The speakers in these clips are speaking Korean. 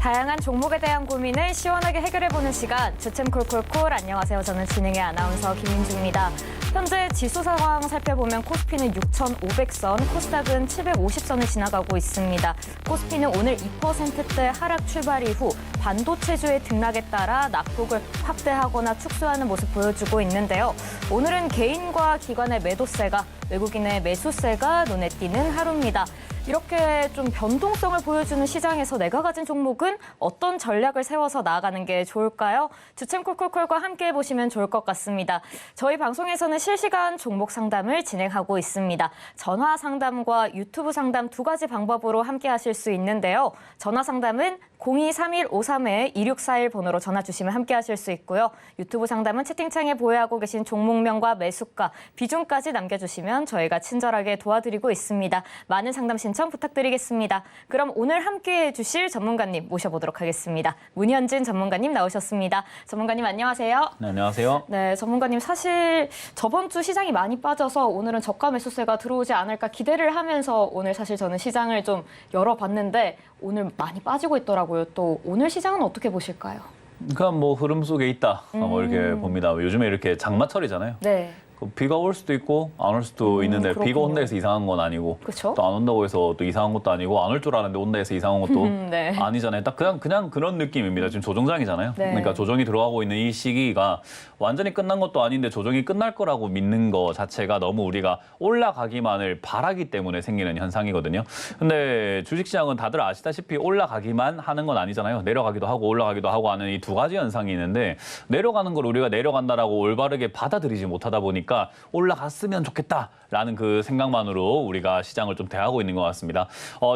다양한 종목에 대한 고민을 시원하게 해결해보는 시간, 주템 콜콜콜. 안녕하세요. 저는 진행의 아나운서 김민주입니다. 현재 지수 상황 살펴보면 코스피는 6,500선, 코스닥은 750선을 지나가고 있습니다. 코스피는 오늘 2%대 하락 출발 이후 반도체주의 등락에 따라 낙폭을 확대하거나 축소하는 모습 보여주고 있는데요. 오늘은 개인과 기관의 매도세가, 외국인의 매수세가 눈에 띄는 하루입니다. 이렇게 좀 변동성을 보여주는 시장에서 내가 가진 종목은 어떤 전략을 세워서 나아가는 게 좋을까요? 주템 콜콜콜과 함께 해보시면 좋을 것 같습니다. 저희 방송에서는 실시간 종목 상담을 진행하고 있습니다. 전화 상담과 유튜브 상담 두 가지 방법으로 함께 하실 수 있는데요. 전화 상담은 023153-2641 번호로 전화 주시면 함께 하실 수 있고요. 유튜브 상담은 채팅창에 보유하고 계신 종목명과 매수가, 비중까지 남겨주시면 저희가 친절하게 도와드리고 있습니다. 많은 상담 신청 부탁드리겠습니다. 그럼 오늘 함께해 주실 전문가님 모셔보도록 하겠습니다. 문현진 전문가님 나오셨습니다. 전문가님 안녕하세요. 네, 안녕하세요. 네, 전문가님 사실 저번 주 시장이 많이 빠져서 오늘은 저가 매수세가 들어오지 않을까 기대를 하면서 오늘 사실 저는 시장을 좀 열어봤는데 오늘 많이 빠지고 있더라고요. 또 오늘 시장은 어떻게 보실까요? 그러니까 뭐 흐름 속에 있다 이렇게 봅니다. 요즘에 이렇게 장마철이잖아요. 네. 비가 올 수도 있고 안 올 수도 있는데 그렇군요. 비가 온다 해서 이상한 건 아니고 그쵸? 또 안 온다고 해서 또 이상한 것도 아니고 안 올 줄 알았는데 온다 해서 이상한 것도 네. 아니잖아요. 딱 그냥 그런 느낌입니다. 지금 조정장이잖아요. 네. 그러니까 조정이 들어가고 있는 이 시기가 완전히 끝난 것도 아닌데 조정이 끝날 거라고 믿는 거 자체가 너무 우리가 올라가기만을 바라기 때문에 생기는 현상이거든요. 근데 주식시장은 다들 아시다시피 올라가기만 하는 건 아니잖아요. 내려가기도 하고 올라가기도 하고 하는 이 두 가지 현상이 있는데 내려가는 걸 우리가 내려간다라고 올바르게 받아들이지 못하다 보니까 올라갔으면 좋겠다라는 그 생각만으로 우리가 시장을 좀 대하고 있는 것 같습니다.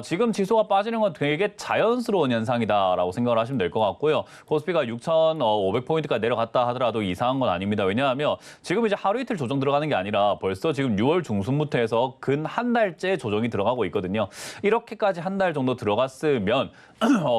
지금 지수가 빠지는 건 되게 자연스러운 현상이다라고 생각을 하시면 될 것 같고요. 코스피가 6,500포인트까지 내려갔다 하더라도 이상한 건 아닙니다. 왜냐하면 지금 이제 하루 이틀 조정 들어가는 게 아니라 벌써 지금 6월 중순부터 해서 근 한 달째 조정이 들어가고 있거든요. 이렇게까지 한 달 정도 들어갔으면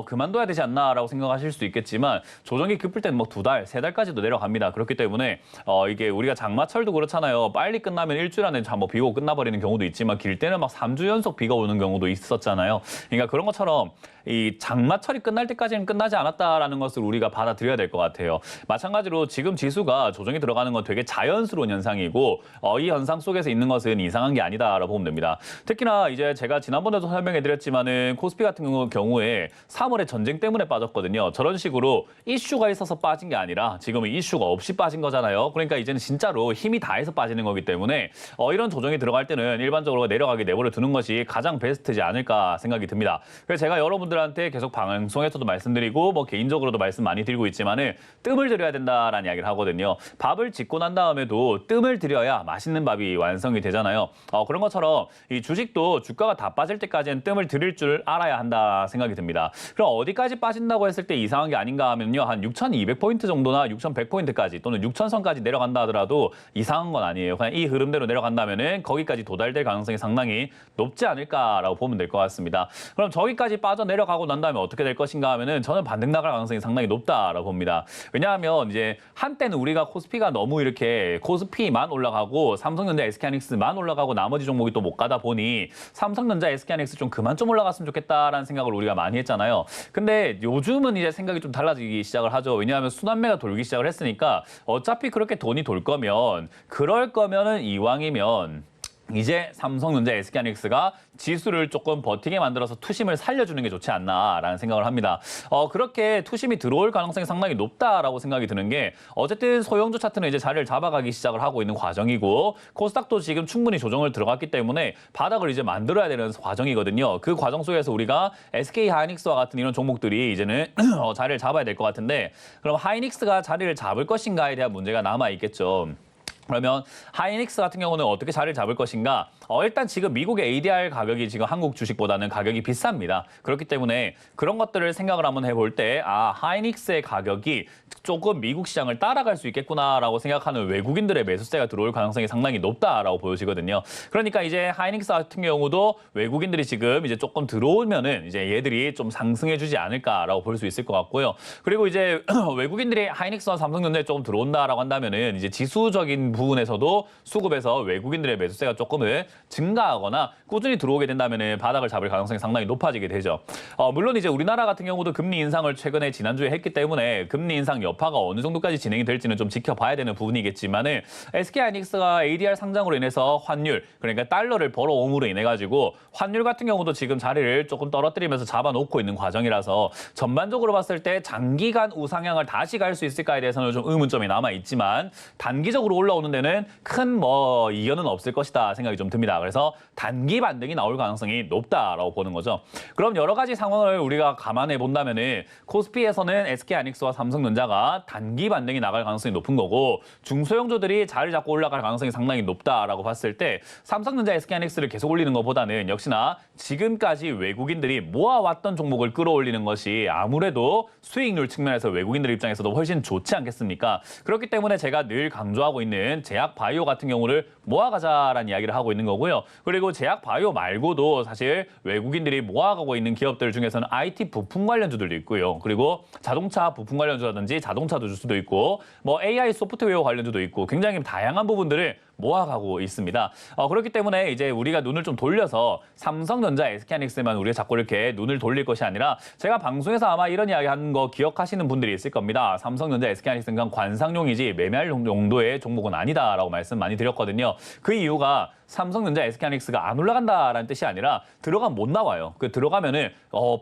그만둬야 되지 않나라고 생각하실 수도 있겠지만 조정이 급할 때는 뭐 2달, 3달까지도 내려갑니다. 그렇기 때문에 이게 우리가 장마철도 그렇잖아요. 빨리 끝나면 일주일 안에 한번 비 오고 끝나버리는 경우도 있지만 길 때는 막 3주 연속 비가 오는 경우도 있었잖아요. 그러니까 그런 것처럼 이 장마철이 끝날 때까지는 끝나지 않았다라는 것을 우리가 받아들여야 될 것 같아요. 마찬가지로 지금 지수가 조정이 들어가는 건 되게 자연스러운 현상이고 이 현상 속에서 있는 것은 이상한 게 아니다라고 보면 됩니다. 특히나 이제 제가 지난번에도 설명해드렸지만은 코스피 같은 경우에 3월에 전쟁 때문에 빠졌거든요. 저런 식으로 이슈가 있어서 빠진 게 아니라 지금은 이슈가 없이 빠진 거잖아요. 그러니까 이제는 진짜로 힘이 다해서 빠지는 거기 때문에 이런 조정이 들어갈 때는 일반적으로 내려가게 내버려 두는 것이 가장 베스트지 않을까 생각이 듭니다. 그래서 제가 여러분들한테 계속 방송에서도 말씀드리고 뭐 개인적으로도 말씀 많이 드리고 있지만은 뜸을 들여야 된다라는 이야기를 하거든요. 밥을 짓고 난 다음에도 뜸을 들여야 맛있는 밥이 완성이 되잖아요. 그런 것처럼 이 주식도 주가가 다 빠질 때까지는 뜸을 들일 줄 알아야 한다 생각이 듭니다. 그럼 어디까지 빠진다고 했을 때 이상한 게 아닌가 하면요. 한 6,200포인트 정도나 6,100포인트까지 또는 6,000선까지 내려간다 하더라도 이상한 건 아니에요. 그냥 이 흐름대로 내려간다면은 거기까지 도달될 가능성이 상당히 높지 않을까라고 보면 될 것 같습니다. 그럼 저기까지 빠져 내려가고 난 다음에 어떻게 될 것인가 하면은 저는 반등 나갈 가능성이 상당히 높다라고 봅니다. 왜냐하면 이제 한때는 우리가 코스피가 너무 이렇게 코스피만 올라가고 삼성전자, SK하이닉스만 올라가고 나머지 종목이 또 못 가다 보니 삼성전자, SK하이닉스 좀 그만 좀 올라갔으면 좋겠다라는 생각을 우리가 많이 했잖아요. 근데 요즘은 이제 생각이 좀 달라지기 시작을 하죠. 왜냐하면 순환매가 돌기 시작을 했으니까 어차피 그렇게 돈이 돌 거면 그럴 거면은 이왕이면 이제 삼성전자, SK하이닉스가 지수를 조금 버티게 만들어서 투심을 살려주는 게 좋지 않나라는 생각을 합니다. 그렇게 투심이 들어올 가능성이 상당히 높다라고 생각이 드는 게 어쨌든 소형주 차트는 이제 자리를 잡아가기 시작을 하고 있는 과정이고 코스닥도 지금 충분히 조정을 들어갔기 때문에 바닥을 이제 만들어야 되는 과정이거든요. 그 과정 속에서 우리가 SK하이닉스와 같은 이런 종목들이 이제는 자리를 잡아야 될 것 같은데 그럼 하이닉스가 자리를 잡을 것인가에 대한 문제가 남아 있겠죠. 그러면 하이닉스 같은 경우는 어떻게 자리를 잡을 것인가? 일단 지금 미국의 ADR 가격이 지금 한국 주식보다는 가격이 비쌉니다. 그렇기 때문에 그런 것들을 생각을 한번 해볼 때 하이닉스의 가격이 조금 미국 시장을 따라갈 수 있겠구나라고 생각하는 외국인들의 매수세가 들어올 가능성이 상당히 높다라고 보여지거든요. 그러니까 이제 하이닉스 같은 경우도 외국인들이 지금 이제 조금 들어오면은 이제 얘들이 좀 상승해주지 않을까라고 볼 수 있을 것 같고요. 그리고 이제 외국인들이 하이닉스와 삼성전자에 조금 들어온다라고 한다면은 이제 지수적인 부분에서도 수급에서 외국인들의 매수세가 조금은 증가하거나 꾸준히 들어오게 된다면 바닥을 잡을 가능성이 상당히 높아지게 되죠. 물론 이제 우리나라 같은 경우도 금리 인상을 최근에 지난주에 했기 때문에 금리 인상 여파가 어느 정도까지 진행이 될지는 좀 지켜봐야 되는 부분이겠지만은 SK하이닉스가 ADR 상장으로 인해서 환율, 그러니까 달러를 벌어옴으로 인해 가지고 환율 같은 경우도 지금 자리를 조금 떨어뜨리면서 잡아놓고 있는 과정이라서 전반적으로 봤을 때 장기간 우상향을 다시 갈 수 있을까에 대해서는 좀 의문점이 남아 있지만 단기적으로 올라오는 데는 큰 이견은 없을 것이다 생각이 좀 듭니다. 그래서 단기 반등이 나올 가능성이 높다라고 보는 거죠. 그럼 여러 가지 상황을 우리가 감안해 본다면은 코스피에서는 SK하이닉스와 삼성전자가 단기 반등이 나갈 가능성이 높은 거고 중소형주들이 자리 잡고 올라갈 가능성이 상당히 높다라고 봤을 때 삼성전자, SK하이닉스를 계속 올리는 것보다는 역시나 지금까지 외국인들이 모아왔던 종목을 끌어올리는 것이 아무래도 수익률 측면에서 외국인들 입장에서도 훨씬 좋지 않겠습니까? 그렇기 때문에 제가 늘 강조하고 있는 제약바이오 같은 경우를 모아가자라는 이야기를 하고 있는 거고요. 그리고 제약바이오 말고도 사실 외국인들이 모아가고 있는 기업들 중에서는 IT 부품 관련주들도 있고요. 그리고 자동차 부품 관련주라든지 자동차도 줄 수도 있고 AI 소프트웨어 관련주도 있고 굉장히 다양한 부분들을 모아가고 있습니다. 그렇기 때문에 이제 우리가 눈을 좀 돌려서 삼성전자, SK하이닉스만 우리가 자꾸 이렇게 눈을 돌릴 것이 아니라 제가 방송에서 아마 이런 이야기 하는 거 기억하시는 분들이 있을 겁니다. 삼성전자, SK하이닉스는 관상용이지 매매할 정도의 종목은 아니다라고 말씀 많이 드렸거든요. 그 이유가 삼성전자, SK하이닉스가 안 올라간다라는 뜻이 아니라 들어가면 못 나와요. 그 들어가면은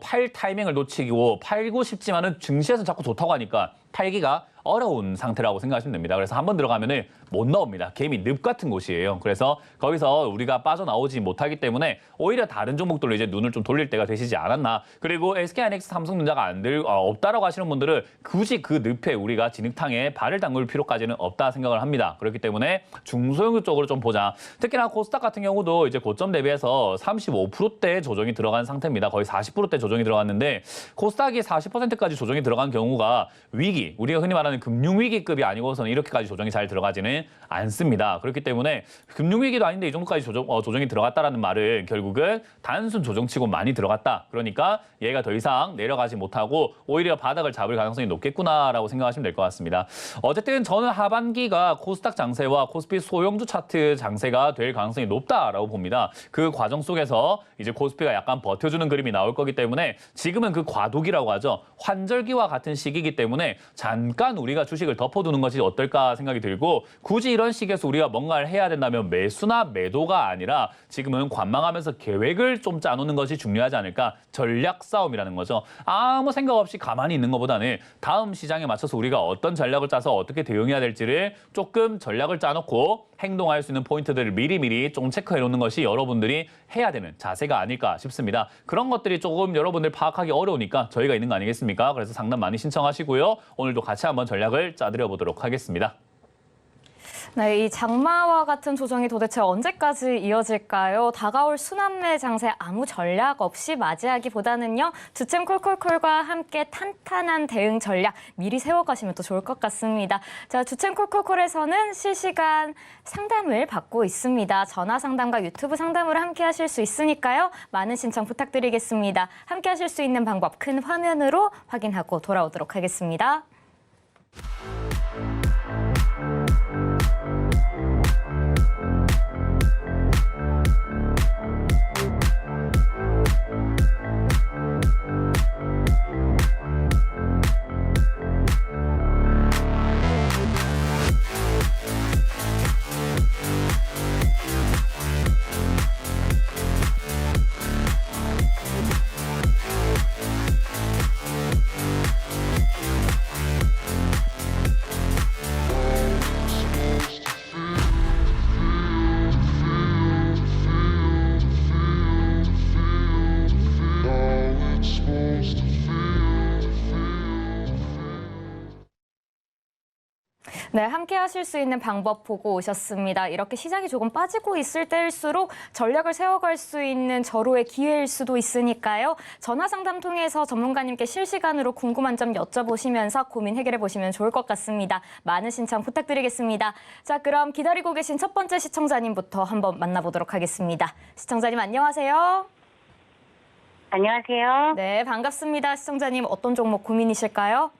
팔 타이밍을 놓치고 팔고 싶지만은 증시에서 자꾸 좋다고 하니까 팔기가 어려운 상태라고 생각하시면 됩니다. 그래서 한번 들어가면은 못 나옵니다. 개미 늪 같은 곳이에요. 그래서 거기서 우리가 빠져나오지 못하기 때문에 오히려 다른 종목들로 이제 눈을 좀 돌릴 때가 되시지 않았나. 그리고 SK하이닉스, 삼성전자가 없다라고 하시는 분들은 굳이 그 늪에 우리가 진흙탕에 발을 담글 필요까지는 없다 생각을 합니다. 그렇기 때문에 중소형주 쪽으로 좀 보자. 특히나 코스닥 같은 경우도 이제 고점 대비해서 35%대 조정이 들어간 상태입니다. 거의 40%대 조정이 들어갔는데 코스닥이 40%까지 조정이 들어간 경우가 위기, 우리가 흔히 말하는 금융위기급이 아니고서는 이렇게까지 조정이 잘 들어가지는 않습니다. 그렇기 때문에 금융위기도 아닌데 이 정도까지 조정이 들어갔다라는 말은 결국은 단순 조정치고 많이 들어갔다. 그러니까 얘가 더 이상 내려가지 못하고 오히려 바닥을 잡을 가능성이 높겠구나라고 생각하시면 될 것 같습니다. 어쨌든 저는 하반기가 코스닥 장세와 코스피 소형주 차트 장세가 될 가능성이 높다라고 봅니다. 그 과정 속에서 이제 코스피가 약간 버텨주는 그림이 나올 거기 때문에 지금은 그 과도기라고 하죠. 환절기와 같은 시기이기 때문에 잠깐 우리가 주식을 덮어두는 것이 어떨까 생각이 들고 굳이 이런 시기에서 우리가 뭔가를 해야 된다면 매수나 매도가 아니라 지금은 관망하면서 계획을 좀 짜놓는 것이 중요하지 않을까. 전략 싸움이라는 거죠. 아무 생각 없이 가만히 있는 것보다는 다음 시장에 맞춰서 우리가 어떤 전략을 짜서 어떻게 대응해야 될지를 조금 전략을 짜놓고 행동할 수 있는 포인트들을 미리미리 조금 체크해 놓는 것이 여러분들이 해야 되는 자세가 아닐까 싶습니다. 그런 것들이 조금 여러분들 파악하기 어려우니까 저희가 있는 거 아니겠습니까? 그래서 상담 많이 신청하시고요. 오늘도 같이 한번 전략을 짜드려 보도록 하겠습니다. 네, 이 장마와 같은 조정이 도대체 언제까지 이어질까요? 다가올 수남매 장세 아무 전략 없이 맞이하기보다는요. 주템 콜콜콜과 함께 탄탄한 대응 전략 미리 세워가시면 또 좋을 것 같습니다. 자, 주템 콜콜콜에서는 실시간 상담을 받고 있습니다. 전화 상담과 유튜브 상담으로 함께 하실 수 있으니까요. 많은 신청 부탁드리겠습니다. 함께 하실 수 있는 방법 큰 화면으로 확인하고 돌아오도록 하겠습니다. 네, 함께 하실 수 있는 방법 보고 오셨습니다. 이렇게 시장이 조금 빠지고 있을 때일수록 전략을 세워갈 수 있는 절호의 기회일 수도 있으니까요. 전화 상담 통해서 전문가님께 실시간으로 궁금한 점 여쭤보시면서 고민 해결해 보시면 좋을 것 같습니다. 많은 신청 부탁드리겠습니다. 자, 그럼 기다리고 계신 첫 번째 시청자님부터 한번 만나보도록 하겠습니다. 시청자님 안녕하세요. 안녕하세요. 네, 반갑습니다. 시청자님 어떤 종목 고민이실까요?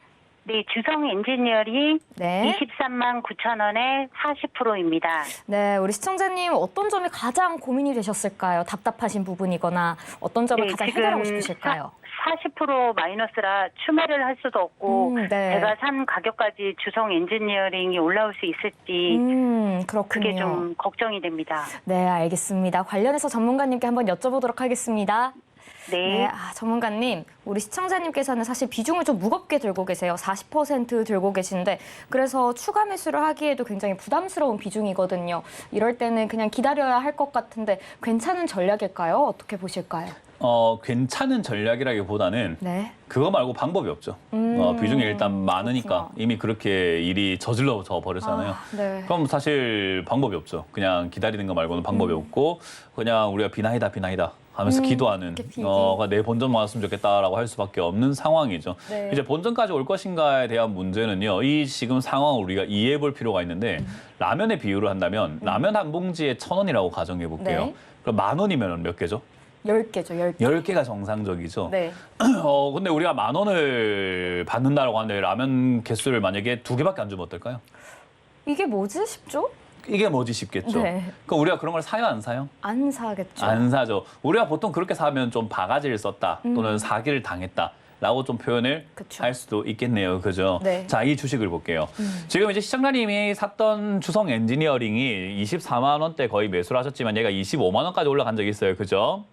네, 주성 엔지니어링 네. 23만 9천 원에 40%입니다. 네, 우리 시청자님 어떤 점이 가장 고민이 되셨을까요? 답답하신 부분이거나 어떤 점을 네, 가장 지금 해결하고 싶으실까요? 40% 마이너스라 추매를 할 수도 없고 네. 제가 산 가격까지 주성 엔지니어링이 올라올 수 있을지 그렇군요. 그게 좀 걱정이 됩니다. 네, 알겠습니다. 관련해서 전문가님께 한번 여쭤보도록 하겠습니다. 네. 네, 전문가님, 우리 시청자님께서는 사실 비중을 좀 무겁게 들고 계세요. 40% 들고 계신데 그래서 추가 매수를 하기에도 굉장히 부담스러운 비중이거든요. 이럴 때는 그냥 기다려야 할 것 같은데 괜찮은 전략일까요? 어떻게 보실까요? 괜찮은 전략이라기보다는 네. 그거 말고 방법이 없죠. 비중이 일단 많으니까 그렇구나. 이미 그렇게 일이 저질러져 버렸잖아요. 네. 그럼 사실 방법이 없죠. 그냥 기다리는 거 말고는 방법이 없고 그냥 우리가 비나이다 하면서 기도하는 이렇게 비기. 내 본전 많았으면 좋겠다라고 할 수밖에 없는 상황이죠. 네. 이제 본전까지 올 것인가에 대한 문제는요. 이 지금 상황을 우리가 이해해 볼 필요가 있는데 라면의 비유를 한다면 라면 한 봉지에 1,000원이라고 가정해 볼게요. 네. 그럼 10,000원이면 몇 개죠? 10개죠, 10개. 10개가 정상적이죠. 네. 근데 우리가 10,000원을 받는다고 하는데 라면 개수를 만약에 2개밖에 안 주면 어떨까요? 이게 뭐지 싶죠? 이게 뭐지 싶겠죠. 네. 그럼 우리가 그런 걸 사요, 안 사요? 안 사겠죠. 안 사죠. 우리가 보통 그렇게 사면 좀 바가지를 썼다 또는 사기를 당했다라고 좀 표현을 그쵸. 할 수도 있겠네요. 그죠? 네. 자, 이 주식을 볼게요. 지금 이제 시청자님이 샀던 주성 엔지니어링이 24만 원대 거의 매수를 하셨지만 얘가 25만 원까지 올라간 적이 있어요. 그죠?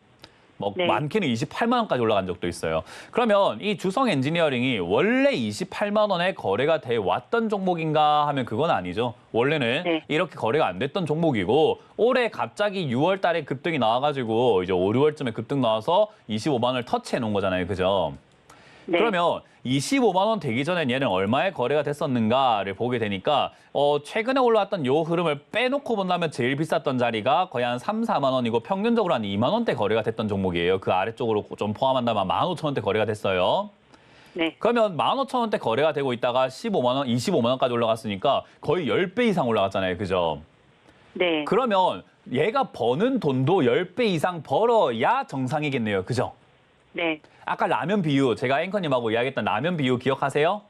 뭐 네. 많게는 28만 원까지 올라간 적도 있어요. 그러면 이 주성 엔지니어링이 원래 28만 원에 거래가 돼 왔던 종목인가 하면 그건 아니죠. 원래는 네. 이렇게 거래가 안 됐던 종목이고 올해 갑자기 6월 달에 급등이 나와가지고 이제 5, 6월쯤에 급등 나와서 25만 원을 터치해 놓은 거잖아요. 그죠? 네. 그러면 25만 원 되기 전엔 얘는 얼마에 거래가 됐었는가를 보게 되니까 최근에 올라왔던 요 흐름을 빼놓고 본다면 제일 비쌌던 자리가 거의 한 3, 4만 원이고 평균적으로 한 2만 원대 거래가 됐던 종목이에요. 그 아래쪽으로 좀 포함한다면 15,000원대 거래가 됐어요. 네. 그러면 15,000원대 거래가 되고 있다가 15만 원, 25만 원까지 올라갔으니까 거의 10배 이상 올라갔잖아요. 그죠? 네. 그러면 얘가 버는 돈도 10배 이상 벌어야 정상이겠네요. 그죠? 네. 아까 라면 비유, 제가 앵커님하고 이야기했던 라면 비유 기억하세요?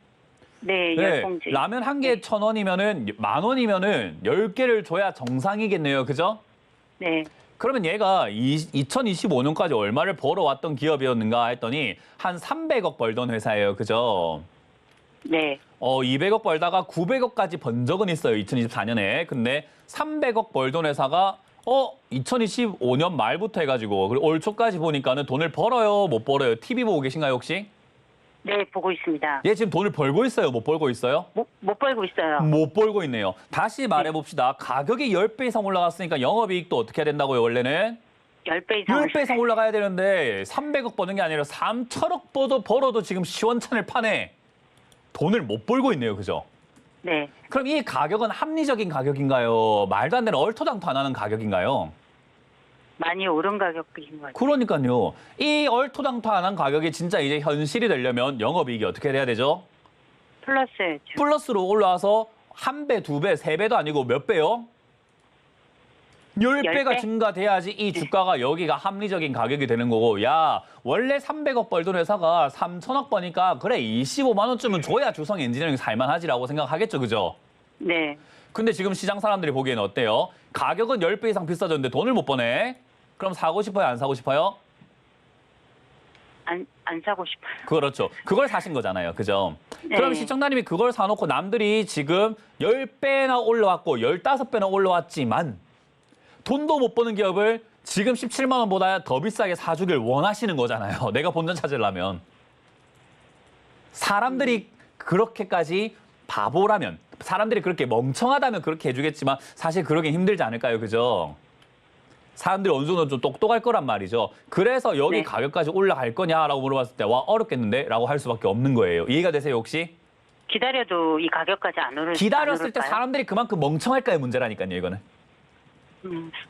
네. 네, 10봉지. 라면 한 개에 1,000원이면은 10,000원이면은 10개를 줘야 정상이겠네요. 그죠? 네. 그러면 얘가 2025년까지 얼마를 벌어왔던 기업이었는가 했더니 한 300억 벌던 회사예요. 그죠? 네. 200억 벌다가 900억까지 번 적은 있어요. 2024년에. 근데 300억 벌던 회사가 2025년 말부터 해가지고 그리고 올 초까지 보니까는 돈을 벌어요, 못 벌어요? TV 보고 계신가요, 혹시? 네, 보고 있습니다. 얘 지금 돈을 벌고 있어요, 못 벌고 있어요? 못 벌고 있어요. 못 벌고 있네요. 다시 말해봅시다. 가격이 10배 이상 올라갔으니까 영업이익도 어떻게 해야 된다고요, 원래는? 10배 이상. 10배 이상 올라가야 되는데 300억 버는 게 아니라 3천억 벌어도 지금 시원찮을 판에 돈을 못 벌고 있네요, 그죠? 네. 그럼 이 가격은 합리적인 가격인가요? 말도 안 되는 얼토당토 안 하는 가격인가요? 많이 오른 가격인 것 같아요. 그러니까요. 이 얼토당토 안 한 가격이 진짜 이제 현실이 되려면 영업이익이 어떻게 돼야 되죠? 플러스. 플러스로 올라와서 한 배, 두 배, 세 배도 아니고 몇 배요? 10배가 10배? 증가돼야지 이 주가가 여기가 합리적인 가격이 되는 거고, 야, 원래 300억 벌던 회사가 3천억 버니까 그래 25만 원쯤은 줘야 주성 엔지니어링 살만하지라고 생각하겠죠, 그죠? 네. 근데 지금 시장 사람들이 보기에는 어때요? 가격은 10배 이상 비싸졌는데 돈을 못 버네? 그럼 사고 싶어요, 안 사고 싶어요? 안 사고 싶어요. 그렇죠. 그걸 사신 거잖아요. 그죠? 네. 그럼 시청자님이 그걸 사놓고 남들이 지금 10배나 올라왔고 15배나 올라왔지만 돈도 못 버는 기업을 지금 17만 원보다 더 비싸게 사주길 원하시는 거잖아요. 내가 본전 찾으려면. 사람들이 그렇게까지 바보라면, 사람들이 그렇게 멍청하다면 그렇게 해주겠지만 사실 그러긴 힘들지 않을까요? 그죠? 사람들이 어느 정도 좀 똑똑할 거란 말이죠. 그래서 여기 네. 가격까지 올라갈 거냐라고 물어봤을 때 와 어렵겠는데? 라고 할 수밖에 없는 거예요. 이해가 되세요 혹시? 기다려도 이 가격까지 안 오를 기다렸을 때 안 오를까요? 사람들이 그만큼 멍청할까요? 문제라니까요 이거는.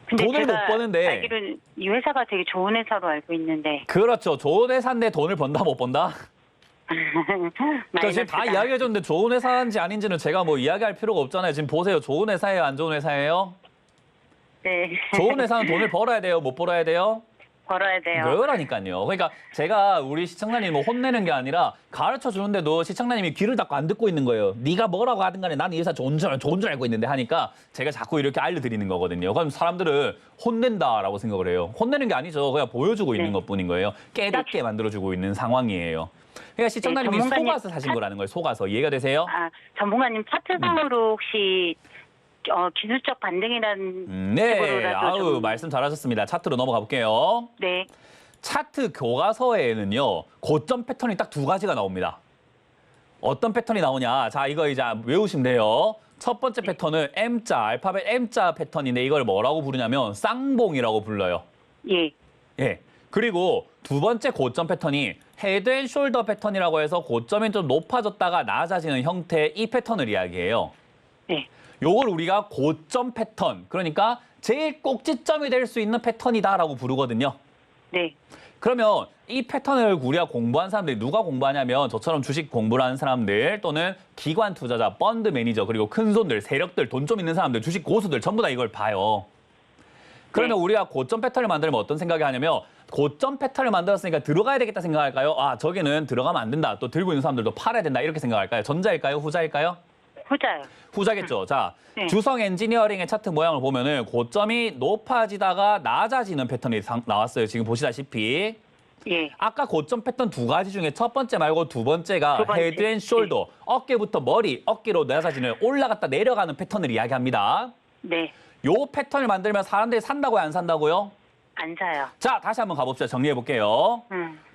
근데 돈을 제가 못 버는데. 알기로는 이 회사가 되게 좋은 회사로 알고 있는데 그렇죠. 좋은 회사인데 돈을 번다 못 번다? 저 지금 다 마이너스다. 이야기해줬는데 좋은 회사인지 아닌지는 제가 뭐 이야기할 필요가 없잖아요. 지금 보세요. 좋은 회사예요? 안 좋은 회사예요? 네. 좋은 회사는 돈을 벌어야 돼요? 못 벌어야 돼요? 벌어야 돼요. 그러니까요. 그러니까 제가 우리 시청자님 뭐 혼내는 게 아니라 가르쳐 주는데도 시청자님이 귀를 닫고 안 듣고 있는 거예요. 네가 뭐라고 하든 간에 나는 이 회사 좋은 줄 알고 있는데 하니까 제가 자꾸 이렇게 알려드리는 거거든요. 그럼 사람들은 혼낸다라고 생각을 해요. 혼내는 게 아니죠. 그냥 보여주고 있는 것뿐인 거예요. 깨닫게 만들어주고 있는 상황이에요. 그러니까 시청자님이 전문가님 속아서 사신 거라는 거예요. 속아서. 이해가 되세요? 전문가님 차트상으로 혹시 기술적 반등이라는 네. 식으로라도 아우, 좀... 말씀 잘하셨습니다. 차트로 넘어가 볼게요. 네. 차트 교과서에는요, 고점 패턴이 딱 두 가지가 나옵니다. 어떤 패턴이 나오냐? 자, 이거 이제 외우시면 돼요. 첫 번째 패턴은 M자, 알파벳 M자 패턴인데 이걸 뭐라고 부르냐면 쌍봉이라고 불러요. 예. 예. 그리고 두 번째 고점 패턴이 헤드 앤 숄더 패턴이라고 해서 고점이 좀 높아졌다가 낮아지는 형태의 이 패턴을 이야기해요. 네. 요걸 우리가 고점 패턴, 그러니까 제일 꼭지점이 될 수 있는 패턴이다라고 부르거든요. 네. 그러면 이 패턴을 우리가 공부한 사람들이 누가 공부하냐면 저처럼 주식 공부를 하는 사람들 또는 기관 투자자, 펀드 매니저, 그리고 큰 손들, 세력들, 돈 좀 있는 사람들, 주식 고수들 전부 다 이걸 봐요. 그러면 우리가 고점 패턴을 만들면 어떤 생각이 하냐면 고점 패턴을 만들었으니까 들어가야 되겠다 생각할까요? 아, 저기는 들어가면 안 된다. 또 들고 있는 사람들도 팔아야 된다. 이렇게 생각할까요? 전자일까요? 후자일까요? 후자요. 후자겠죠. 자, 네. 주성 엔지니어링의 차트 모양을 보면은 고점이 높아지다가 낮아지는 패턴이 나왔어요. 지금 보시다시피. 예. 아까 고점 패턴 두 가지 중에 첫 번째 말고 두 번째가 두 번째. 헤드 앤 숄더, 어깨부터 머리, 어깨로 낮아지는 올라갔다 내려가는 패턴을 이야기합니다. 네. 요 패턴을 만들면 사람들이 산다고요, 안 산다고요? 안 사요. 자, 다시 한번 가봅시다. 정리해 볼게요.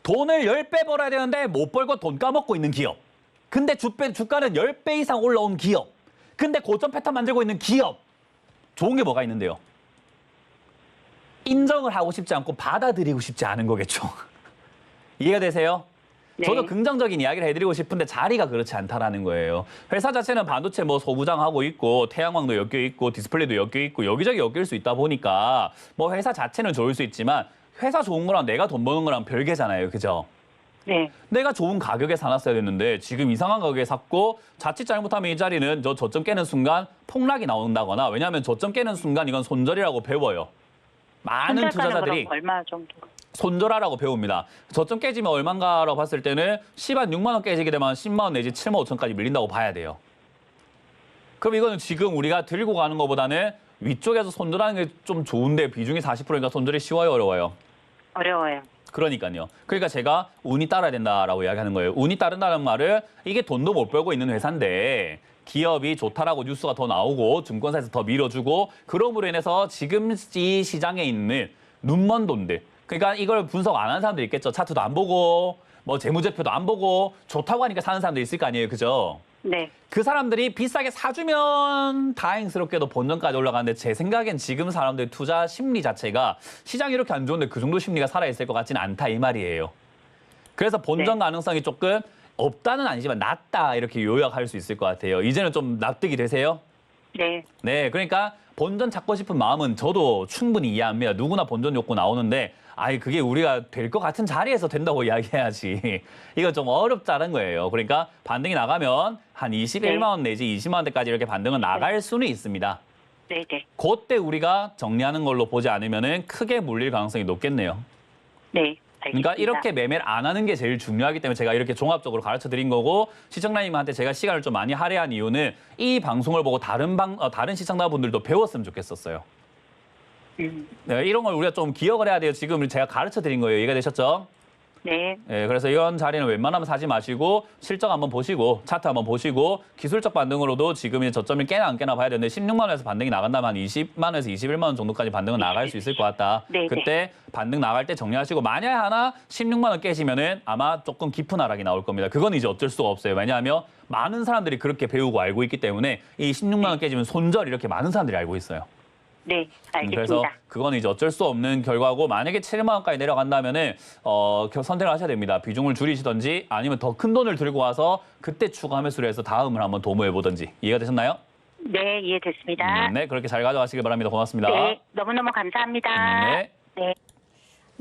돈을 10배 벌어야 되는데 못 벌고 돈 까먹고 있는 기업. 근데 주가는 10배 이상 올라온 기업. 근데 고점 패턴 만들고 있는 기업. 좋은 게 뭐가 있는데요? 인정을 하고 싶지 않고 받아들이고 싶지 않은 거겠죠. 이해가 되세요? 네. 저도 긍정적인 이야기를 해드리고 싶은데 자리가 그렇지 않다라는 거예요. 회사 자체는 반도체 뭐 소부장하고 있고 태양광도 엮여 있고 디스플레이도 엮여 있고 여기저기 엮일 수 있다 보니까 뭐 회사 자체는 좋을 수 있지만 회사 좋은 거랑 내가 돈 버는 거랑 별개잖아요. 그죠? 네. 내가 좋은 가격에 사놨어야 됐는데 지금 이상한 가격에 샀고 자칫 잘못하면 이 자리는 저점 깨는 순간 폭락이 나온다거나 왜냐하면 저점 깨는 순간 이건 손절이라고 배워요. 많은 투자자들이 얼마 정도? 손절하라고 배웁니다. 저점 깨지면 얼마인가라고 봤을 때는 10한 6만 원 깨지게 되면 10만 원 내지 7만 5천까지 밀린다고 봐야 돼요. 그럼 이거는 지금 우리가 들고 가는 것보다는 위쪽에서 손절하는 게 좀 좋은데 비중이 40%니까 손절이 쉬워요, 어려워요? 어려워요. 그러니까요. 그러니까 제가 운이 따라야 된다라고 이야기하는 거예요. 운이 따른다는 말은 이게 돈도 못 벌고 있는 회사인데 기업이 좋다라고 뉴스가 더 나오고 증권사에서 더 밀어주고 그럼으로 인해서 지금 이 시장에 있는 눈먼 돈들 그러니까 이걸 분석 안 하는 사람들 있겠죠. 차트도 안 보고 뭐 재무제표도 안 보고 좋다고 하니까 사는 사람들 있을 거 아니에요. 그죠? 네. 그 사람들이 비싸게 사주면 다행스럽게도 본전까지 올라가는데 제 생각엔 지금 사람들 투자 심리 자체가 시장이 이렇게 안 좋은데 그 정도 심리가 살아있을 것 같지는 않다 이 말이에요. 그래서 본전 가능성이 조금 없다는 아니지만 낮다 이렇게 요약할 수 있을 것 같아요. 이제는 좀 납득이 되세요? 네. 네, 그러니까 본전 찾고 싶은 마음은 저도 충분히 이해합니다. 누구나 본전 욕구 나오는데 아이 그게 우리가 될 것 같은 자리에서 된다고 이야기해야지. 이건 좀 어렵다는 거예요. 그러니까 반등이 나가면 한 21만 원 내지 20만 원대까지 이렇게 반등은 나갈 수는 있습니다. 네, 네. 그때 우리가 정리하는 걸로 보지 않으면 크게 물릴 가능성이 높겠네요. 네. 그러니까 알겠습니다. 이렇게 매매를 안 하는 게 제일 중요하기 때문에 제가 이렇게 종합적으로 가르쳐 드린 거고 시청자님한테 제가 시간을 좀 많이 할애한 이유는 이 방송을 보고 다른 시청자분들도 배웠으면 좋겠었어요. 네, 이런 걸 우리가 좀 기억을 해야 돼요. 지금 제가 가르쳐 드린 거예요. 이해가 되셨죠? 네. 네, 그래서 이런 자리는 웬만하면 사지 마시고 실적 한번 보시고 차트 한번 보시고 기술적 반등으로도 지금 저점이 깨나 안 깨나 봐야 되는데 16만 원에서 반등이 나간다면 한 20만 원에서 21만 원 정도까지 반등은 나갈 수 있을 것 같다. 네, 그때 반등 나갈 때 정리하시고 만약에 하나 16만 원 깨지면은 아마 조금 깊은 하락이 나올 겁니다. 그건 이제 어쩔 수가 없어요. 왜냐하면 많은 사람들이 그렇게 배우고 알고 있기 때문에 이 16만 원 깨지면 손절 이렇게 많은 사람들이 알고 있어요. 네. 알겠습니다. 그래서 그건 이제 어쩔 수 없는 결과고 만약에 7만 원까지 내려간다면은 선택을 하셔야 됩니다. 비중을 줄이시든지 아니면 더 큰 돈을 들고 와서 그때 추가 매수를 해서 다음을 한번 도모해 보든지 이해가 되셨나요? 네, 이해됐습니다. 네, 그렇게 잘 가져가시길 바랍니다. 고맙습니다. 네. 너무너무 감사합니다. 네. 네.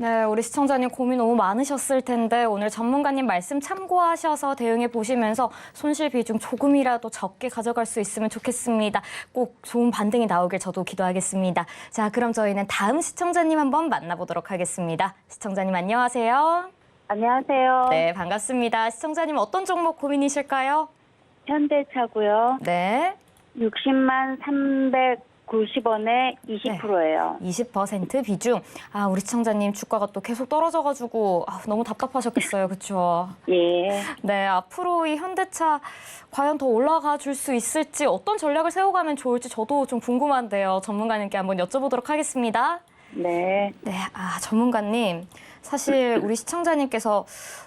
네, 우리 시청자님 고민 너무 많으셨을 텐데 오늘 전문가님 말씀 참고하셔서 대응해 보시면서 손실 비중 조금이라도 적게 가져갈 수 있으면 좋겠습니다. 꼭 좋은 반등이 나오길 저도 기도하겠습니다. 자, 그럼 저희는 다음 시청자님 한번 만나보도록 하겠습니다. 시청자님 안녕하세요. 안녕하세요. 네, 반갑습니다. 시청자님 어떤 종목 고민이실까요? 현대차고요. 네. 60만 390원에 20%예요. 20% 비중. 아, 우리 시청자님 주가가 또 계속 떨어져가지고 너무 답답하셨겠어요. 그렇죠? 예. 네, 앞으로 이 현대차 과연 더 올라가 줄 수 있을지 어떤 전략을 세워가면 좋을지 저도 좀 궁금한데요. 전문가님께 한번 여쭤보도록 하겠습니다. 네. 네, 전문가님. 사실 우리 시청자님께서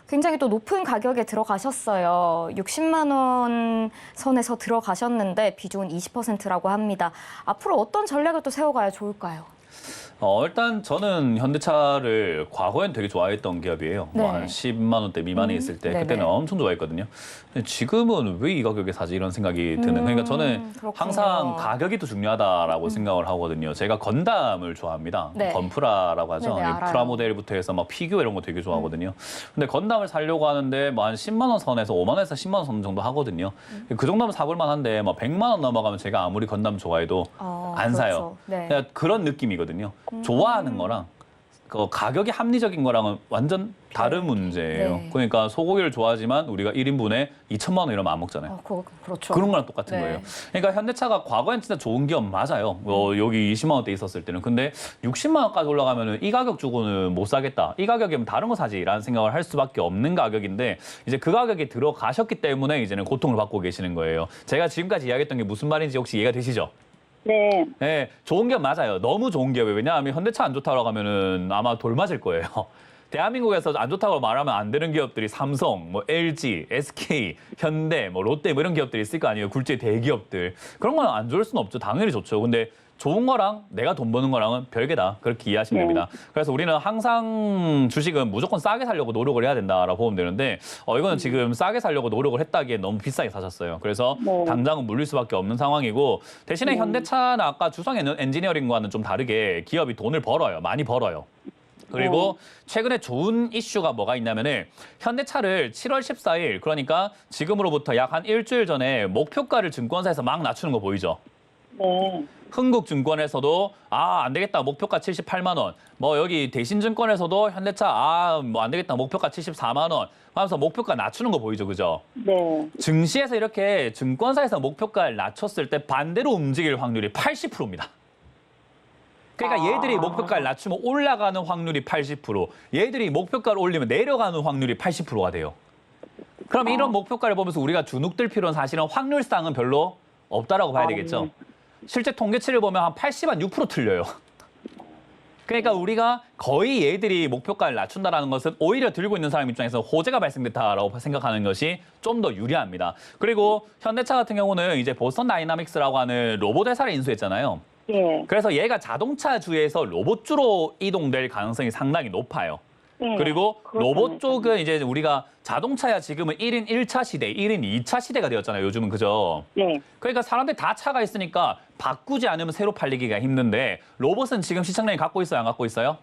굉장히 또 높은 가격에 들어가셨어요. 60만 원 선에서 들어가셨는데 비중은 20%라고 합니다. 앞으로 어떤 전략을 또 세워가야 좋을까요? 일단 저는 현대차를 과거엔 되게 좋아했던 기업이에요. 네. 한 10만 원대 미만에 있을 때 네네. 그때는 엄청 좋아했거든요. 근데 지금은 왜 이 가격에 사지 이런 생각이 드는. 그러니까 저는 그렇군요. 항상 가격이 더 중요하다라고 생각을 하거든요. 제가 건담을 좋아합니다. 네. 건프라라고 하죠. 네네, 알아요. 프라모델부터 해서 막 피규어 이런 거 되게 좋아하거든요. 근데 건담을 사려고 하는데 뭐 한 10만 원 선에서 5만 원에서 10만 원 선 정도 하거든요. 그 정도면 사볼 만한데 뭐 100만 원 넘어가면 제가 아무리 건담 좋아해도 안 그렇죠. 사요. 네. 그냥 그런 느낌이거든요. 좋아하는 거랑 그 가격이 합리적인 거랑은 완전 다른 문제예요. 네. 그러니까 소고기를 좋아하지만 우리가 1인분에 2천만 원 이러면 안 먹잖아요. 그렇죠. 그런 거랑 똑같은 네. 거예요. 그러니까 현대차가 과거엔 진짜 좋은 기업 맞아요. 여기 20만 원대 있었을 때는. 근데 60만 원까지 올라가면은 이 가격 주고는 못 사겠다. 이 가격이면 다른 거 사지라는 생각을 할 수밖에 없는 가격인데 이제 그 가격에 들어가셨기 때문에 이제는 고통을 받고 계시는 거예요. 제가 지금까지 이야기했던 게 무슨 말인지 혹시 이해가 되시죠? 네. 네, 좋은 기업 맞아요. 너무 좋은 기업이에요. 왜냐하면 현대차 안 좋다고 하면은 아마 돌 맞을 거예요. 대한민국에서 안 좋다고 말하면 안 되는 기업들이 삼성, 뭐 LG, SK, 현대, 뭐 롯데 뭐 이런 기업들이 있을 거 아니에요. 굴지의 대기업들. 그런 건 안 좋을 수는 없죠. 당연히 좋죠. 근데 좋은 거랑 내가 돈 버는 거랑은 별개다. 그렇게 이해하시면 됩니다. 그래서 우리는 항상 주식은 무조건 싸게 살려고 노력을 해야 된다라고 보면 되는데 이거는 지금 싸게 살려고 노력을 했다기에 너무 비싸게 사셨어요. 그래서 네. 당장은 물릴 수밖에 없는 상황이고 대신에 현대차는 아까 주성 엔지니어링과는 좀 다르게 기업이 돈을 벌어요. 많이 벌어요. 그리고 최근에 좋은 이슈가 뭐가 있냐면은 현대차를 7월 14일 그러니까 지금으로부터 약 한 일주일 전에 목표가를 증권사에서 막 낮추는 거 보이죠? 네. 흥국증권에서도 안 되겠다 목표가 78만 원. 뭐 여기 대신증권에서도 현대차 뭐 안 되겠다 목표가 74만 원. 하면서 목표가 낮추는 거 보이죠, 그죠? 네. 증시에서 이렇게 증권사에서 목표가를 낮췄을 때 반대로 움직일 확률이 80%입니다. 그러니까 얘들이 목표가를 낮추면 올라가는 확률이 80%, 얘들이 목표가를 올리면 내려가는 확률이 80%가 돼요. 그럼 이런 목표가를 보면서 우리가 주눅들 필요는 사실은 확률상은 별로 없다라고 봐야 되겠죠. 실제 통계치를 보면 한 6% 틀려요. 그러니까 우리가 거의 얘들이 목표가를 낮춘다는 것은 오히려 들고 있는 사람 입장에서 호재가 발생됐다라고 생각하는 것이 좀 더 유리합니다. 그리고 현대차 같은 경우는 이제 보스턴 다이나믹스라고 하는 로봇 회사를 인수했잖아요. 예. 그래서 얘가 자동차주에서 로봇주로 이동될 가능성이 상당히 높아요. 예. 그리고 로봇 그렇다면서요. 쪽은 이제 우리가 자동차야 지금은 1인 1차 시대, 1인 2차 시대가 되었잖아요. 요즘은 그죠? 네. 그러니까 사람들이 다 차가 있으니까 바꾸지 않으면 새로 팔리기가 힘든데 로봇은 지금 시청량이 갖고 있어요? 안 갖고 있어요?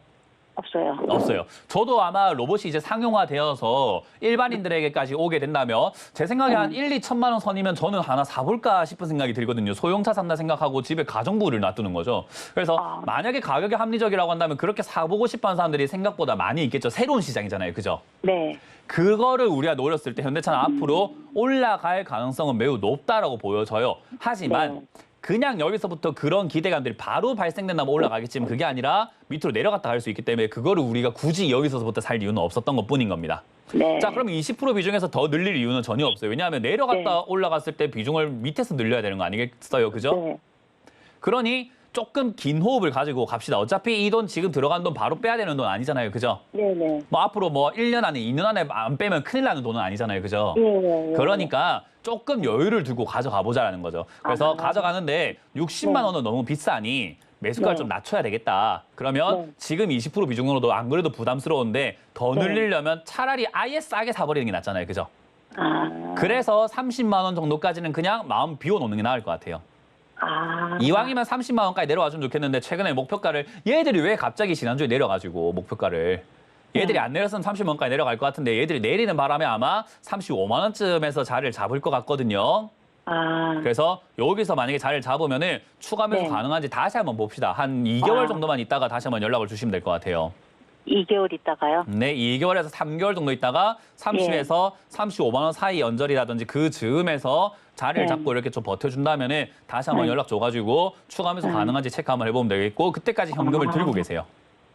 없어요. 없어요. 저도 아마 로봇이 이제 상용화되어서 일반인들에게까지 오게 된다면 제 생각에 한 1, 2천만 원 선이면 저는 하나 사볼까 싶은 생각이 들거든요. 소형차 산다 생각하고 집에 가정부를 놔두는 거죠. 그래서 만약에 가격이 합리적이라고 한다면 그렇게 사보고 싶어하는 사람들이 생각보다 많이 있겠죠. 새로운 시장이잖아요. 그죠? 네. 그거를 우리가 노렸을 때 현대차는 앞으로 올라갈 가능성은 매우 높다라고 보여져요. 하지만 그냥 여기서부터 그런 기대감들이 바로 발생된다면 올라가겠지만 그게 아니라 밑으로 내려갔다 갈 수 있기 때문에 그거를 우리가 굳이 여기서부터 살 이유는 없었던 것뿐인 겁니다. 네. 자, 그럼 20% 비중에서 더 늘릴 이유는 전혀 없어요. 왜냐하면 내려갔다 네. 올라갔을 때 비중을 밑에서 늘려야 되는 거 아니겠어요? 그죠? 네. 그러니 조금 긴 호흡을 가지고 갑시다. 어차피 이 돈 지금 들어간 돈 바로 빼야 되는 돈 아니잖아요. 그죠? 네네. 뭐 앞으로 뭐 1년 안에 2년 안에 안 빼면 큰일 나는 돈은 아니잖아요. 그죠? 네. 그러니까 조금 여유를 두고 가져가 보자라는 거죠. 그래서 가져가는데 60만 원은 너무 비싸니 매수가를 네. 좀 낮춰야 되겠다. 그러면 네. 지금 20% 비중으로도 안 그래도 부담스러운데 더 늘리려면 차라리 아예 싸게 사버리는 게 낫잖아요. 그죠? 아. 그래서 30만 원 정도까지는 그냥 마음 비워놓는 게 나을 것 같아요. 이왕이면 30만 원까지 내려와주면 좋겠는데 최근에 목표가를 얘들이 왜 갑자기 지난주에 내려가지고 목표가를 얘들이 안 내렸으면 30만 원까지 내려갈 것 같은데 얘들이 내리는 바람에 아마 35만 원쯤에서 자리를 잡을 것 같거든요. 그래서 여기서 만약에 자리를 잡으면은 추가 매수 네. 가능한지 다시 한번 봅시다. 한 2개월 정도만 있다가 다시 한번 연락을 주시면 될 것 같아요. 2개월 있다가요? 네, 2개월에서 3개월 정도 있다가 30에서 35만 원 사이 연절이라든지 그 즈음에서 자리를 네. 잡고 이렇게 좀 버텨준다면은 다시 한번 네. 연락 줘가지고 추가 매수 가능한지 체크 한번 해보면 되겠고 그때까지 현금을 들고 계세요.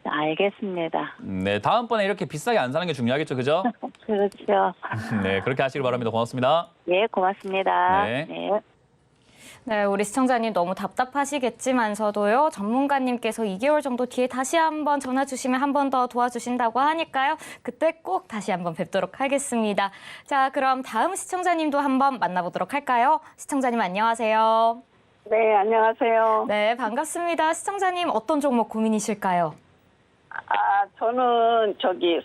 알겠습니다. 네, 다음번에 이렇게 비싸게 안 사는 게 중요하겠죠, 그죠? 그렇죠. 네, 그렇게 하시길 바랍니다. 고맙습니다. 예, 고맙습니다. 네. 네, 우리 시청자님 너무 답답하시겠지만서도요. 전문가님께서 2개월 정도 뒤에 다시 한번 전화 주시면 한 번 더 도와주신다고 하니까요. 그때 꼭 다시 한번 뵙도록 하겠습니다. 자, 그럼 다음 시청자님도 한번 만나보도록 할까요? 시청자님 안녕하세요. 네, 안녕하세요. 네, 반갑습니다. 시청자님 어떤 종목 고민이실까요? 저는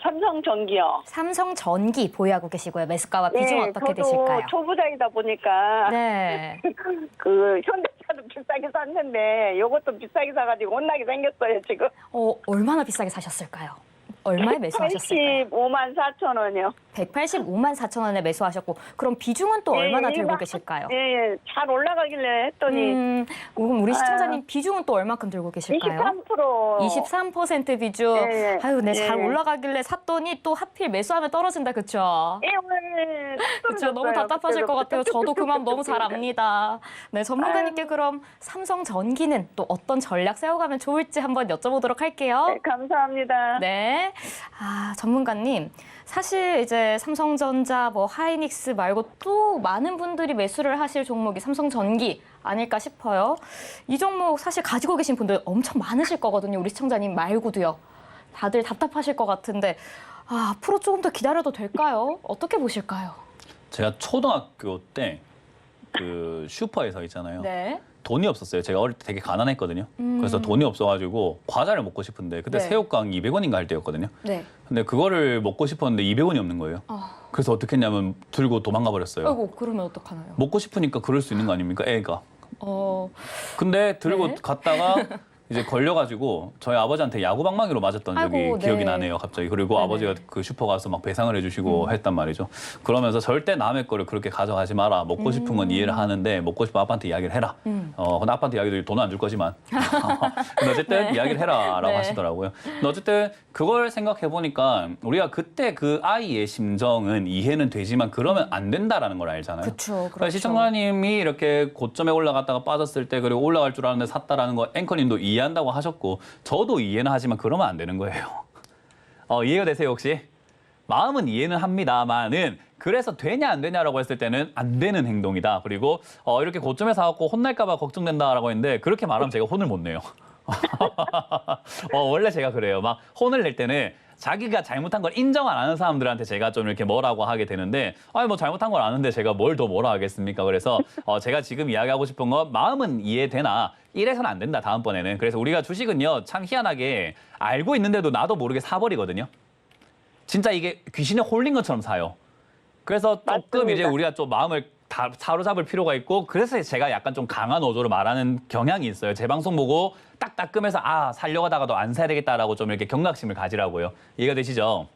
삼성전기요. 삼성전기 보유하고 계시고요. 매수가와 비중 네, 어떻게 저도 되실까요? 초보자이다 보니까 네. 그 현대차도 비싸게 샀는데 요것도 비싸게 사가지고 혼나게 생겼어요, 지금. 얼마나 비싸게 사셨을까요? 얼마에 매수하셨을까요? 85만 4천 원이요. 185만 4천 원에 매수하셨고 그럼 비중은 또 얼마나 들고 계실까요? 예, 잘 올라가길래 했더니 그럼 우리 시청자님 비중은 또 얼마큼 들고 계실까요? 23%. 23% 비중. 예, 아유, 네, 잘 예. 올라가길래 샀더니 또 하필 매수하면 떨어진다, 그쵸? 예, 오늘 그쵸, 너무 답답하실 것 같아요. 저도 그 마음 너무 잘 압니다. 네, 전문가님께 그럼 삼성전기는 또 어떤 전략 세워가면 좋을지 한번 여쭤보도록 할게요. 네, 감사합니다. 네. 전문가님. 사실 이제 삼성전자, 하이닉스 말고 또 많은 분들이 매수를 하실 종목이 삼성전기 아닐까 싶어요. 이 종목 사실 가지고 계신 분들 엄청 많으실 거거든요. 우리 시청자님 말고도요. 다들 답답하실 것 같은데 앞으로 조금 더 기다려도 될까요? 어떻게 보실까요? 제가 초등학교 때 그 슈퍼에서 있잖아요. 네. 돈이 없었어요. 제가 어릴 때 되게 가난했거든요. 그래서 돈이 없어가지고 과자를 먹고 싶은데 그때 네. 새우깡 200원인가 할 때였거든요. 네. 근데 그거를 먹고 싶었는데 200원이 없는 거예요. 그래서 어떻게 했냐면 들고 도망가 버렸어요. 아이고, 그러면 어떡하나요? 먹고 싶으니까 그럴 수 있는 거 아닙니까? 애가. 근데 들고 네. 갔다가 이제 걸려가지고 저희 아버지한테 야구방망이로 맞았던 적이 아이고, 네. 기억이 나네요, 갑자기. 그리고 네네. 아버지가 그 슈퍼 가서 막 배상을 해주시고 했단 말이죠. 그러면서 절대 남의 거를 그렇게 가져가지 마라. 먹고 싶은 건 이해를 하는데 먹고 싶으면 아빠한테 이야기를 해라. 근데 아빠한테 이야기도 돈은 안 줄 거지만. 근데 어쨌든 네. 이야기를 해라라고 네. 하시더라고요. 근데 어쨌든 그걸 생각해 보니까 우리가 그때 그 아이의 심정은 이해는 되지만 그러면 안 된다라는 걸 알잖아요. 그쵸, 그러니까 그렇죠. 시청자님이 이렇게 고점에 올라갔다가 빠졌을 때 그리고 올라갈 줄 알았는데 샀다라는 거 앵커님도 이해한다고 하셨고 저도 이해는 하지만 그러면 안 되는 거예요. 이해가 되세요 혹시? 마음은 이해는 합니다만은 그래서 되냐 안 되냐라고 했을 때는 안 되는 행동이다. 그리고 이렇게 고점에 사갖고 혼날까 봐 걱정된다라고 했는데 그렇게 말하면 제가 혼을 못 내요. 원래 제가 그래요. 막 혼을 낼 때는 자기가 잘못한 걸 인정 안 하는 사람들한테 제가 좀 이렇게 뭐라고 하게 되는데 뭐 잘못한 걸 아는데 제가 뭘 더 뭐라 하겠습니까? 그래서 제가 지금 이야기하고 싶은 건 마음은 이해되나 이래서는 안 된다 다음번에는. 그래서 우리가 주식은요 참 희한하게 알고 있는데도 나도 모르게 사버리거든요. 진짜 이게 귀신에 홀린 것처럼 사요. 그래서 조금 맞습니다. 이제 우리가 좀 마음을 다 사로잡을 필요가 있고 그래서 제가 약간 좀 강한 어조로 말하는 경향이 있어요. 제 방송 보고 딱 따끔해서 살려고 하다가도 안 사야 되겠다라고 좀 이렇게 경각심을 가지라고요. 이해가 되시죠?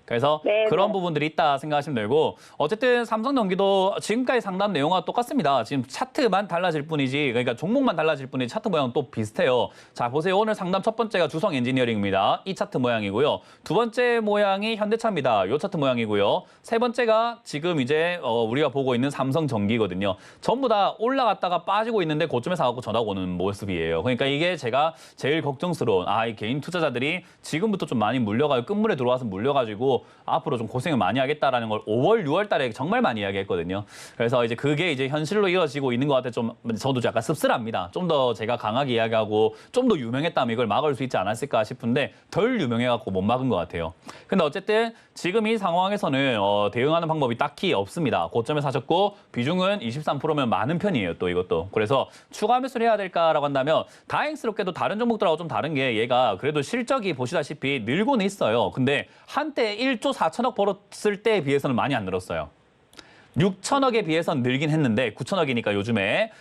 그래서 네, 그런 네. 부분들이 있다 생각하시면 되고 어쨌든 삼성전기도 지금까지 상담 내용과 똑같습니다. 지금 차트만 달라질 뿐이지 그러니까 종목만 달라질 뿐이지 차트 모양은 또 비슷해요. 자 보세요. 오늘 상담 첫 번째가 주성 엔지니어링입니다. 이 차트 모양이고요. 두 번째 모양이 현대차입니다. 이 차트 모양이고요. 세 번째가 지금 이제 우리가 보고 있는 삼성전기거든요. 전부 다 올라갔다가 빠지고 있는데 고점에 사갖고 전화 오는 모습이에요. 그러니까 이게 제가 제일 걱정스러운 이 개인 투자자들이 지금부터 좀 많이 물려가지고 끝물에 들어와서 물려가지고 앞으로 좀 고생을 많이 하겠다라는 걸 5월, 6월 달에 정말 많이 이야기했거든요. 그래서 이제 그게 이제 현실로 이어지고 있는 것 같아 좀 저도 약간 씁쓸합니다. 좀 더 제가 강하게 이야기하고 좀 더 유명했다면 이걸 막을 수 있지 않았을까 싶은데 덜 유명해갖고 못 막은 것 같아요. 근데 어쨌든 지금 이 상황에서는 대응하는 방법이 딱히 없습니다. 고점에 사셨고 비중은 23%면 많은 편이에요. 또 이것도. 그래서 추가 매수를 해야 될까라고 한다면 다행스럽게도 다른 종목들하고 좀 다른 게 얘가 그래도 실적이 보시다시피 늘고는 있어요. 근데 한때 1조 4천억 벌었을 때에 비해서는 많이 안 늘었어요. 6천억에 비해서는 늘긴 했는데 9천억이니까 요즘에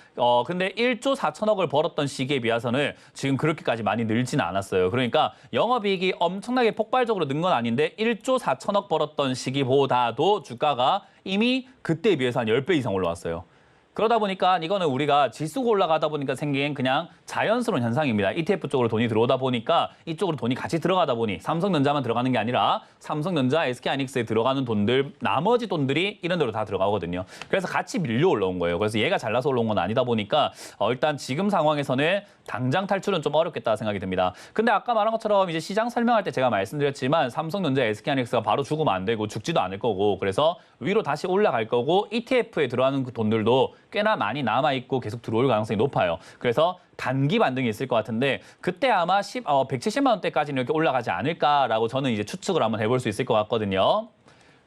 근데 1조 4천억을 벌었던 시기에 비해서는 지금 그렇게까지 많이 늘지는 않았어요. 그러니까 영업이익이 엄청나게 폭발적으로 는 건 아닌데 1조 4천억 벌었던 시기보다도 주가가 이미 그때에 비해서 한 10배 이상 올라왔어요. 그러다 보니까 이거는 우리가 지수가 올라가다 보니까 생긴 그냥 자연스러운 현상입니다. ETF 쪽으로 돈이 들어오다 보니까 이쪽으로 돈이 같이 들어가다 보니 삼성전자만 들어가는 게 아니라 삼성전자, SK하이닉스에 들어가는 돈들, 나머지 돈들이 이런 데로 다 들어가거든요. 그래서 같이 밀려 올라온 거예요. 그래서 얘가 잘나서 올라온 건 아니다 보니까 일단 지금 상황에서는 당장 탈출은 좀 어렵겠다 생각이 듭니다. 근데 아까 말한 것처럼 이제 시장 설명할 때 제가 말씀드렸지만 삼성전자, SK하이닉스가 바로 죽으면 안 되고 죽지도 않을 거고 그래서 위로 다시 올라갈 거고 ETF에 들어가는 그 돈들도 꽤나 많이 남아있고 계속 들어올 가능성이 높아요. 그래서 단기 반등이 있을 것 같은데 그때 아마 170만 원대까지는 이렇게 올라가지 않을까라고 저는 이제 추측을 한번 해볼 수 있을 것 같거든요.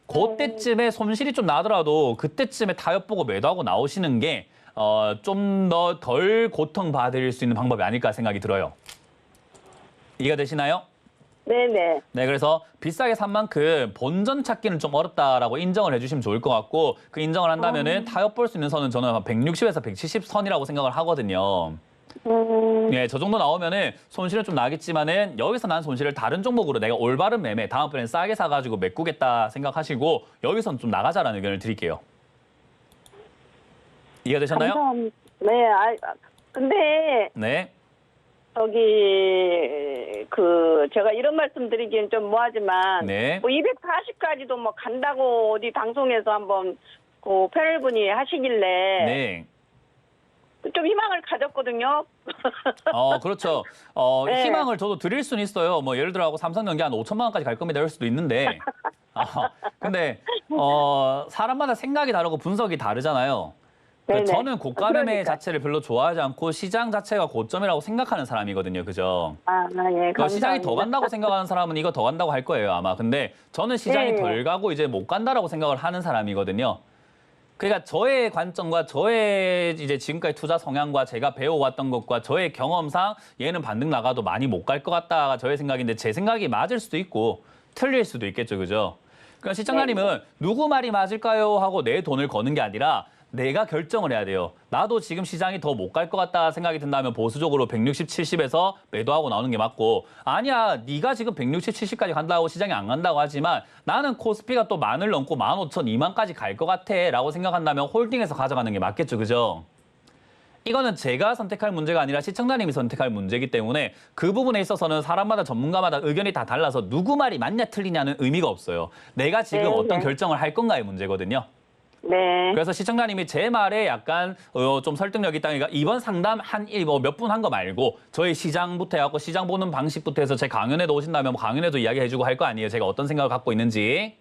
그때쯤에 손실이 좀 나더라도 그때쯤에 타협 보고 매도하고 나오시는 게 좀 더 덜 고통받을 수 있는 방법이 아닐까 생각이 들어요. 이해가 되시나요? 네네. 네, 그래서 비싸게 산 만큼 본전 찾기는 좀 어렵다라고 인정을 해주시면 좋을 것 같고 그 인정을 한다면은 타협 볼 수 있는 선은 저는 160에서 170 선이라고 생각을 하거든요. 네, 저 정도 나오면은 손실은 좀 나겠지만은 여기서 난 손실을 다른 종목으로 내가 올바른 매매, 다음번엔 싸게 사가지고 메꾸겠다 생각하시고 여기서는 좀 나가자라는 의견을 드릴게요. 이해가 되셨나요? 감사합니다. 네, 근데 네. 제가 이런 말씀 드리기엔 좀 뭐하지만 네. 뭐 240까지도 뭐 간다고 어디 방송에서 한번 그 패널분이 하시길래 네. 좀 희망을 가졌거든요. 그렇죠. 네. 희망을 저도 드릴 수는 있어요. 뭐 예를 들어 삼성전기 한 5천만 원까지 갈 겁니다. 이럴 수도 있는데. 근데 사람마다 생각이 다르고 분석이 다르잖아요. 네네. 저는 고가 매매 그러니까. 자체를 별로 좋아하지 않고 시장 자체가 고점이라고 생각하는 사람이거든요. 그죠? 예, 감사합니다. 시장이 더 간다고 생각하는 사람은 이거 더 간다고 할 거예요, 아마. 근데 저는 시장이 네. 덜 가고 이제 못 간다라고 생각을 하는 사람이거든요. 그러니까 저의 관점과 저의 이제 지금까지 투자 성향과 제가 배워왔던 것과 저의 경험상 얘는 반등 나가도 많이 못 갈 것 같다가 저의 생각인데 제 생각이 맞을 수도 있고 틀릴 수도 있겠죠, 그죠? 그러니까 시청자님은 누구 말이 맞을까요? 하고 내 돈을 거는 게 아니라 내가 결정을 해야 돼요. 나도 지금 시장이 더 못 갈 것 같다 생각이 든다면 보수적으로 160, 70에서 매도하고 나오는 게 맞고 아니야, 네가 지금 160, 70까지 간다고 시장이 안 간다고 하지만 나는 코스피가 또 10,000을 넘고 15,000, 20,000까지 갈 것 같아 라고 생각한다면 홀딩해서 가져가는 게 맞겠죠, 그죠? 이거는 제가 선택할 문제가 아니라 시청자님이 선택할 문제이기 때문에 그 부분에 있어서는 사람마다 전문가마다 의견이 다 달라서 누구 말이 맞냐 틀리냐는 의미가 없어요. 내가 지금 네, 어떤 네. 결정을 할 건가의 문제거든요. 네. 그래서 시청자님이 제 말에 약간 좀 설득력이 있다니까 이번 상담 몇 분 한 거 말고 저희 시장부터 해갖고 시장 보는 방식부터 해서 제 강연에도 오신다면 뭐 강연에도 이야기해주고 할 거 아니에요. 제가 어떤 생각을 갖고 있는지.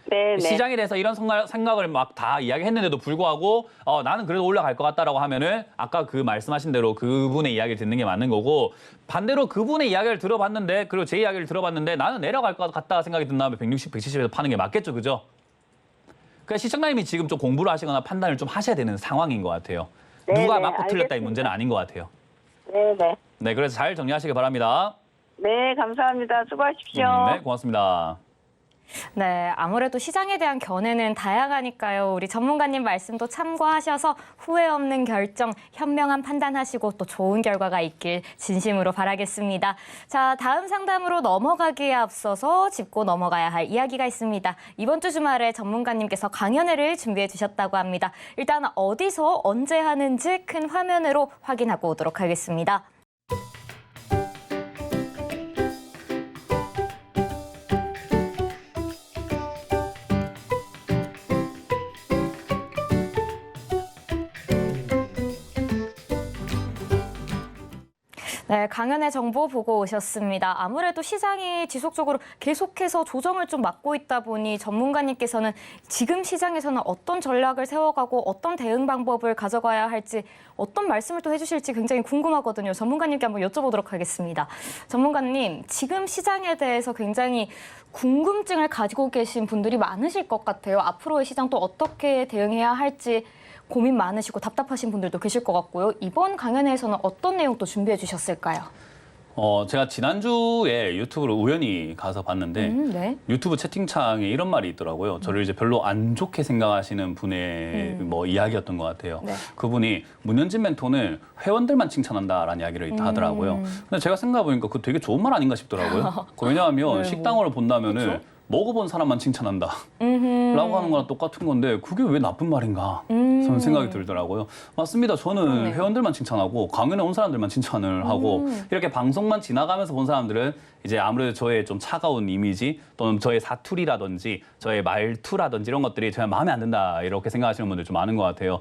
네, 네. 시장에 대해서 이런 생각을 막 다 이야기했는데도 불구하고 나는 그래도 올라갈 것 같다라고 하면은 아까 그 말씀하신 대로 그분의 이야기를 듣는 게 맞는 거고 반대로 그분의 이야기를 들어봤는데 그리고 제 이야기를 들어봤는데 나는 내려갈 것 같다 생각이 든다면 160, 170에서 파는 게 맞겠죠, 그죠? 그러니까 시청자님이 지금 좀 공부를 하시거나 판단을 좀 하셔야 되는 상황인 것 같아요. 네, 누가 네, 맞고 틀렸다 이 알겠습니다. 문제는 아닌 것 같아요. 네, 네. 네, 그래서 잘 정리하시기 바랍니다. 네, 감사합니다. 수고하십시오. 네, 고맙습니다. 네, 아무래도 시장에 대한 견해는 다양하니까요. 우리 전문가님 말씀도 참고하셔서 후회 없는 결정, 현명한 판단하시고 또 좋은 결과가 있길 진심으로 바라겠습니다. 자, 다음 상담으로 넘어가기에 앞서서 짚고 넘어가야 할 이야기가 있습니다. 이번 주 주말에 전문가님께서 강연회를 준비해 주셨다고 합니다. 일단 어디서 언제 하는지 큰 화면으로 확인하고 오도록 하겠습니다. 네, 강연회 정보 보고 오셨습니다. 아무래도 시장이 지속적으로 계속해서 조정을 좀 막고 있다 보니 전문가님께서는 지금 시장에서는 어떤 전략을 세워가고 어떤 대응 방법을 가져가야 할지 어떤 말씀을 또 해주실지 굉장히 궁금하거든요. 전문가님께 한번 여쭤보도록 하겠습니다. 전문가님, 지금 시장에 대해서 굉장히 궁금증을 가지고 계신 분들이 많으실 것 같아요. 앞으로의 시장 또 어떻게 대응해야 할지 고민 많으시고 답답하신 분들도 계실 것 같고요. 이번 강연회에서는 어떤 내용 또 준비해 주셨을까요? 제가 지난주에 유튜브를 우연히 가서 봤는데 네. 유튜브 채팅창에 이런 말이 있더라고요. 저를 이제 별로 안 좋게 생각하시는 분의 뭐 이야기였던 것 같아요. 네. 그분이 문현진 멘토는 회원들만 칭찬한다라는 이야기를 하더라고요. 근데 제가 생각해보니까 그거 되게 좋은 말 아닌가 싶더라고요. 왜냐하면 식당으로 본다면은 그렇죠? 먹어본 사람만 칭찬한다. 라고 하는 거랑 똑같은 건데 그게 왜 나쁜 말인가 저는 생각이 들더라고요. 맞습니다. 저는 그렇네요. 회원들만 칭찬하고 강연에 온 사람들만 칭찬을 하고 이렇게 방송만 지나가면서 본 사람들은 이제 아무래도 저의 좀 차가운 이미지 또는 저의 사투리라든지 저의 말투라든지 이런 것들이 정말 마음에 안 든다 이렇게 생각하시는 분들 좀 많은 것 같아요.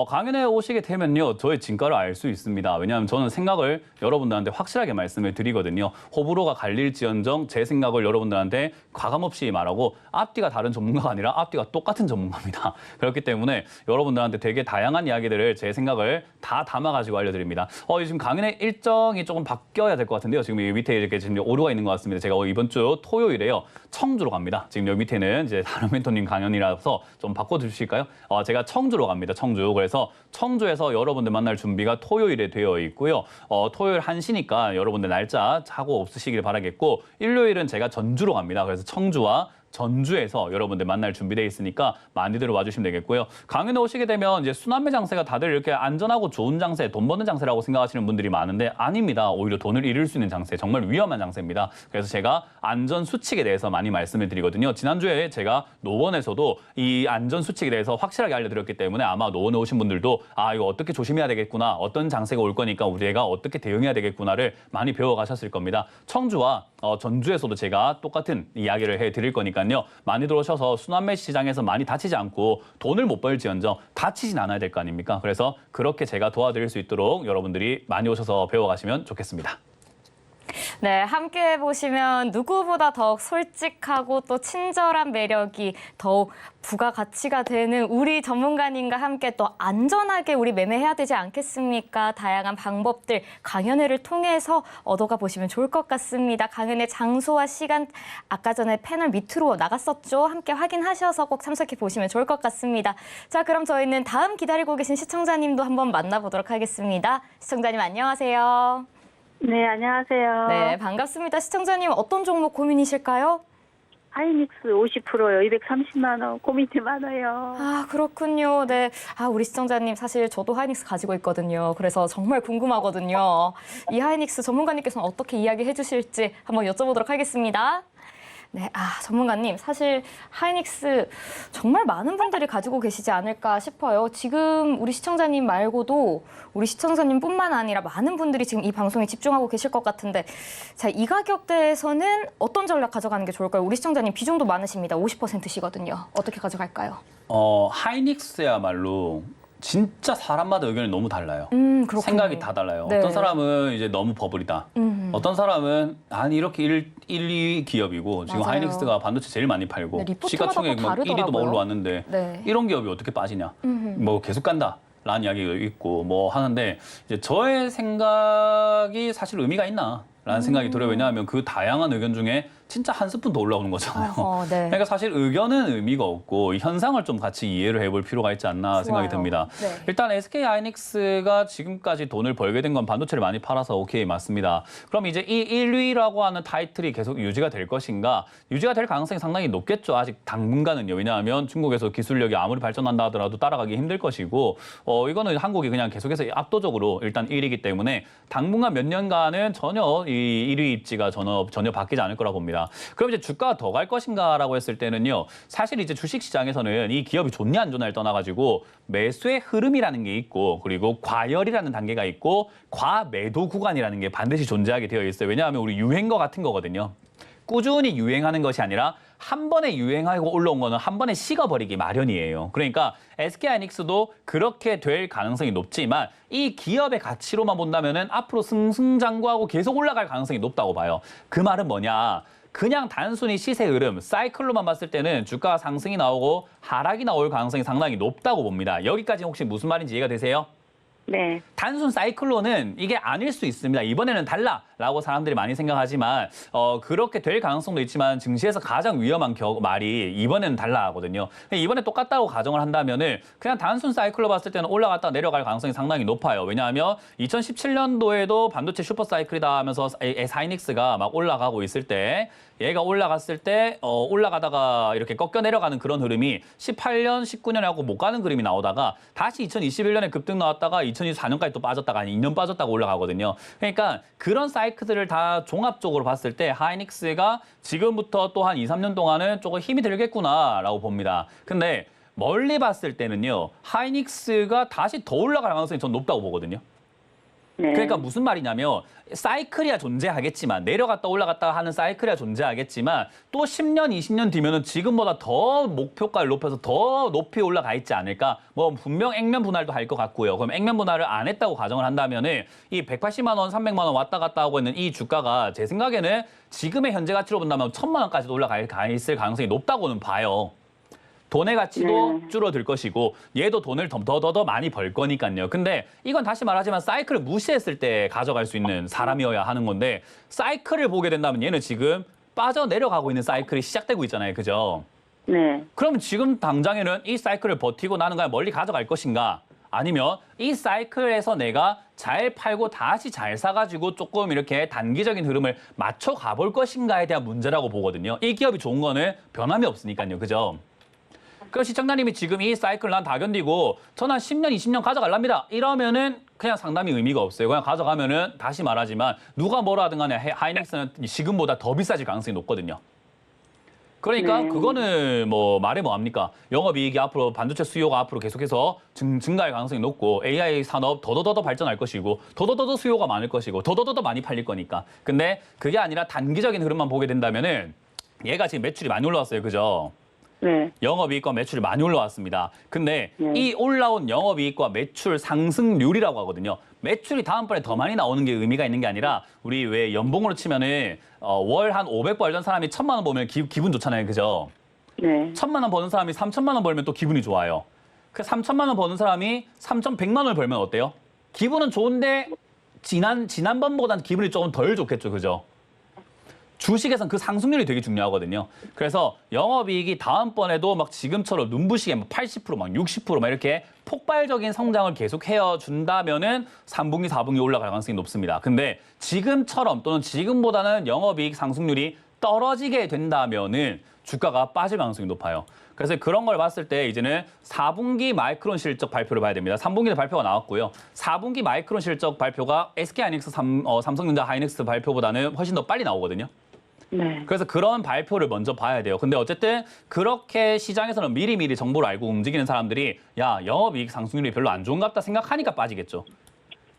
강연에 오시게 되면요. 저의 진가를 알 수 있습니다. 왜냐하면 저는 생각을 여러분들한테 확실하게 말씀을 드리거든요. 호불호가 갈릴지언정 제 생각을 여러분들한테 과감없이 말하고 앞뒤가 다른 전문가가 아니라 앞뒤가 똑같은 전문가입니다. 그렇기 때문에 여러분들한테 되게 다양한 이야기들을 제 생각을 다 담아가지고 알려드립니다. 지금 강연의 일정이 조금 바뀌어야 될 것 같은데요. 지금 여기 밑에 이렇게 지금 오류가 있는 것 같습니다. 제가 이번 주 토요일에요. 청주로 갑니다. 지금 여기 밑에는 이제 다른 멘토님 강연이라서 좀 바꿔주실까요? 제가 청주로 갑니다. 청주. 그래서 청주에서 여러분들 만날 준비가 토요일에 되어 있고요. 토요일 1시니까 여러분들 날짜 하고 없으시길 바라겠고 일요일은 제가 전주로 갑니다. 그래서 청주와 전주에서 여러분들 만날 준비되어 있으니까 많이들 와주시면 되겠고요. 강연에 오시게 되면 이제 순환매 장세가 다들 이렇게 안전하고 좋은 장세, 돈 버는 장세라고 생각하시는 분들이 많은데 아닙니다. 오히려 돈을 잃을 수 있는 장세, 정말 위험한 장세입니다. 그래서 제가 안전 수칙에 대해서 많이 말씀을 드리거든요. 지난주에 제가 노원에서도 이 안전 수칙에 대해서 확실하게 알려드렸기 때문에 아마 노원에 오신 분들도 이거 어떻게 조심해야 되겠구나, 어떤 장세가 올 거니까 우리가 어떻게 대응해야 되겠구나를 많이 배워가셨을 겁니다. 청주와 전주에서도 제가 똑같은 이야기를 해드릴 거니까요. 많이들 오셔서 순환매 시장에서 많이 다치지 않고 돈을 못 벌지언정 다치진 않아야 될 거 아닙니까? 그래서 그렇게 제가 도와드릴 수 있도록 여러분들이 많이 오셔서 배워가시면 좋겠습니다. 네, 함께 보시면 누구보다 더욱 솔직하고 또 친절한 매력이 더욱 부가가치가 되는 우리 전문가님과 함께 또 안전하게 우리 매매해야 되지 않겠습니까? 다양한 방법들 강연회를 통해서 얻어가 보시면 좋을 것 같습니다. 강연회 장소와 시간 아까 전에 패널 밑으로 나갔었죠? 함께 확인하셔서 꼭 참석해 보시면 좋을 것 같습니다. 자, 그럼 저희는 다음 기다리고 계신 시청자님도 한번 만나보도록 하겠습니다. 시청자님 안녕하세요. 네, 안녕하세요. 네, 반갑습니다. 시청자님 어떤 종목 고민이실까요? 하이닉스 50%요. 230만 원 고민이 많아요. 그렇군요. 네. 우리 시청자님 사실 저도 하이닉스 가지고 있거든요. 그래서 정말 궁금하거든요. 이 하이닉스 전문가님께서는 어떻게 이야기해 주실지 한번 여쭤보도록 하겠습니다. 네, 전문가님, 사실 하이닉스 정말 많은 분들이 가지고 계시지 않을까 싶어요. 지금 우리 시청자님 말고도 우리 시청자님뿐만 아니라 많은 분들이 지금 이 방송에 집중하고 계실 것 같은데, 자, 이 가격대에서는 어떤 전략 가져가는 게 좋을까요? 우리 시청자님 비중도 많으십니다. 50%시거든요. 어떻게 가져갈까요? 하이닉스야말로 진짜 사람마다 의견이 너무 달라요. 그렇군요. 생각이 다 달라요. 네. 어떤 사람은 이제 너무 버블이다. 어떤 사람은 아니 이렇게 1, 2 기업이고 지금 맞아요. 하이닉스가 반도체 제일 많이 팔고 네, 리포트마다 시가총액 또 막 1위도 다르더라고요. 올라왔는데 네. 이런 기업이 어떻게 빠지냐. 뭐 계속 간다. 라는 이야기가 있고 뭐 하는데 이제 저의 생각이 사실 의미가 있나? 라는 생각이 들어요. 왜냐하면 그 다양한 의견 중에 진짜 한 스푼 더 올라오는 거잖아요. 네. 그러니까 사실 의견은 의미가 없고 현상을 좀 같이 이해를 해볼 필요가 있지 않나 생각이 좋아요. 듭니다. 네. 일단 SK 하이닉스가 지금까지 돈을 벌게 된 건 반도체를 많이 팔아서 오케이 맞습니다. 그럼 이제 이 1위라고 하는 타이틀이 계속 유지가 될 것인가? 유지가 될 가능성이 상당히 높겠죠. 아직 당분간은요. 왜냐하면 중국에서 기술력이 아무리 발전한다 하더라도 따라가기 힘들 것이고 이거는 한국이 그냥 계속해서 압도적으로 일단 1위이기 때문에 당분간 몇 년간은 전혀 이 1위 입지가 전혀 바뀌지 않을 거라 봅니다. 그럼 이제 주가가 더 갈 것인가라고 했을 때는요. 사실 이제 주식시장에서는 이 기업이 좋냐 안 좋냐를 떠나가지고 매수의 흐름이라는 게 있고 그리고 과열이라는 단계가 있고 과매도 구간이라는 게 반드시 존재하게 되어 있어요. 왜냐하면 우리 유행거 같은 거거든요. 꾸준히 유행하는 것이 아니라 한 번에 유행하고 올라온 거는 한 번에 식어버리기 마련이에요. 그러니까 SK하이닉스도 그렇게 될 가능성이 높지만 이 기업의 가치로만 본다면은 앞으로 승승장구하고 계속 올라갈 가능성이 높다고 봐요. 그 말은 뭐냐? 그냥 단순히 시세 흐름, 사이클로만 봤을 때는 주가 상승이 나오고 하락이 나올 가능성이 상당히 높다고 봅니다. 여기까지 혹시 무슨 말인지 이해가 되세요? 네. 단순 사이클론은 이게 아닐 수 있습니다. 이번에는 달라라고 사람들이 많이 생각하지만 그렇게 될 가능성도 있지만 증시에서 가장 위험한 말이 이번에는 달라거든요. 이번에 똑같다고 가정을 한다면은 그냥 단순 사이클로 봤을 때는 올라갔다 내려갈 가능성이 상당히 높아요. 왜냐하면 2017년도에도 반도체 슈퍼 사이클이다 하면서 SH이닉스가 막 올라가고 있을 때 얘가 올라갔을 때 올라가다가 이렇게 꺾여 내려가는 그런 흐름이 18년, 19년에 하고 못 가는 그림이 나오다가 다시 2021년에 급등 나왔다가 2024년까지 또 빠졌다가 아니 2년 빠졌다가 올라가거든요. 그러니까 그런 사이클들을 다 종합적으로 봤을 때 하이닉스가 지금부터 또 한 2, 3년 동안은 조금 힘이 들겠구나라고 봅니다. 근데 멀리 봤을 때는요. 하이닉스가 다시 더 올라갈 가능성이 전 높다고 보거든요. 네. 그러니까 무슨 말이냐면 사이클이야 존재하겠지만 내려갔다 올라갔다 하는 사이클이야 존재하겠지만 또 10년, 20년 뒤면은 지금보다 더 목표가를 높여서 더 높이 올라가 있지 않을까? 뭐 분명 액면 분할도 할 것 같고요. 그럼 액면 분할을 안 했다고 가정을 한다면은 이 180만 원, 300만 원 왔다 갔다 하고 있는 이 주가가 제 생각에는 지금의 현재 가치로 본다면 1000만 원까지도 올라가 있을 가능성이 높다고는 봐요. 돈의 가치도 줄어들 것이고 얘도 돈을 더 많이 벌 거니까요. 근데 이건 다시 말하지만 사이클을 무시했을 때 가져갈 수 있는 사람이어야 하는 건데 사이클을 보게 된다면 얘는 지금 빠져내려가고 있는 사이클이 시작되고 있잖아요. 그죠? 네. 그러면 지금 당장에는 이 사이클을 버티고 나는 그냥 멀리 가져갈 것인가? 아니면 이 사이클에서 내가 잘 팔고 다시 잘 사가지고 조금 이렇게 단기적인 흐름을 맞춰 가볼 것인가에 대한 문제라고 보거든요. 이 기업이 좋은 거는 변함이 없으니까요. 그죠? 그 시청자님이 지금 이 사이클 난 다 견디고 전 한 10년, 20년 가져갈랍니다. 이러면은 그냥 상당히 의미가 없어요. 그냥 가져가면은 다시 말하지만 누가 뭐라 하든 간에 하이닉스는 지금보다 더 비싸질 가능성이 높거든요. 그러니까 그거는 뭐 말해 뭐합니까? 영업이익이 앞으로 반도체 수요가 앞으로 계속해서 증가할 가능성이 높고 AI 산업 더더더 발전할 것이고 더더더 수요가 많을 것이고 더더더 많이 팔릴 거니까. 근데 그게 아니라 단기적인 흐름만 보게 된다면은 얘가 지금 매출이 많이 올라왔어요. 그죠? 네. 영업이익과 매출이 많이 올라왔습니다. 근데 이 올라온 영업이익과 매출 상승률이라고 하거든요. 매출이 다음번에 더 많이 나오는 게 의미가 있는 게 아니라 우리 왜 연봉으로 치면은 월 한 500 벌던 사람이 1000만 원 벌면 기분 좋잖아요. 그죠? 네. 1000만 원 버는 사람이 3000만 원 벌면 또 기분이 좋아요. 그 3000만 원 버는 사람이 3100만 원을 벌면 어때요? 기분은 좋은데 지난번보다는 기분이 조금 덜 좋겠죠. 그죠? 주식에선 그 상승률이 되게 중요하거든요. 그래서 영업이익이 다음번에도 막 지금처럼 눈부시게 막 80%, 막 60%, 막 이렇게 폭발적인 성장을 계속 해준다면은 3분기, 4분기 올라갈 가능성이 높습니다. 근데 지금처럼 또는 지금보다는 영업이익 상승률이 떨어지게 된다면은 주가가 빠질 가능성이 높아요. 그래서 그런 걸 봤을 때 이제는 4분기 마이크론 실적 발표를 봐야 됩니다. 3분기도 발표가 나왔고요. 4분기 마이크론 실적 발표가 SK하이닉스, 삼성전자 하이닉스 발표보다는 훨씬 더 빨리 나오거든요. 네. 그래서 그런 발표를 먼저 봐야 돼요. 근데 어쨌든 그렇게 시장에서는 미리미리 정보를 알고 움직이는 사람들이 야, 영업이익 상승률이 별로 안 좋은갑다 생각하니까 빠지겠죠.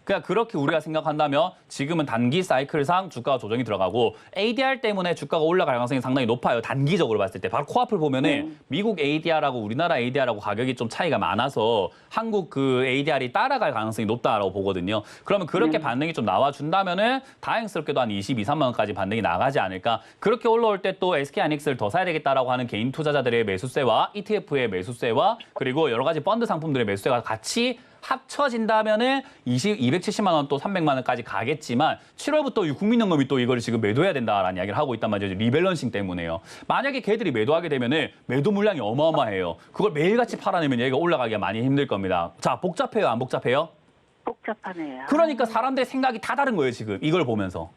그러니까 그렇게 우리가 생각한다면 지금은 단기 사이클상 주가가 조정이 들어가고 ADR 때문에 주가가 올라갈 가능성이 상당히 높아요. 단기적으로 봤을 때. 바로 코앞을 보면은 미국 ADR하고 우리나라 ADR하고 가격이 좀 차이가 많아서 한국 그 ADR이 따라갈 가능성이 높다라고 보거든요. 그러면 그렇게 반등이 좀 나와준다면은 다행스럽게도 한 22, 3만 원까지 반등이 나가지 않을까. 그렇게 올라올 때 또 SK하이닉스를 더 사야 되겠다라고 하는 개인 투자자들의 매수세와 ETF의 매수세와 그리고 여러 가지 펀드 상품들의 매수세가 같이 합쳐진다면은 270만 원 또 300만 원까지 가겠지만 7월부터 국민연금이 또 이걸 지금 매도해야 된다라는 이야기를 하고 있단 말이죠. 리밸런싱 때문에요. 만약에 걔들이 매도하게 되면은 매도 물량이 어마어마해요. 그걸 매일같이 팔아내면 얘가 올라가기가 많이 힘들 겁니다. 자, 복잡해요, 안 복잡해요? 복잡하네요. 그러니까 사람들의 생각이 다 다른 거예요, 지금. 이걸 보면서.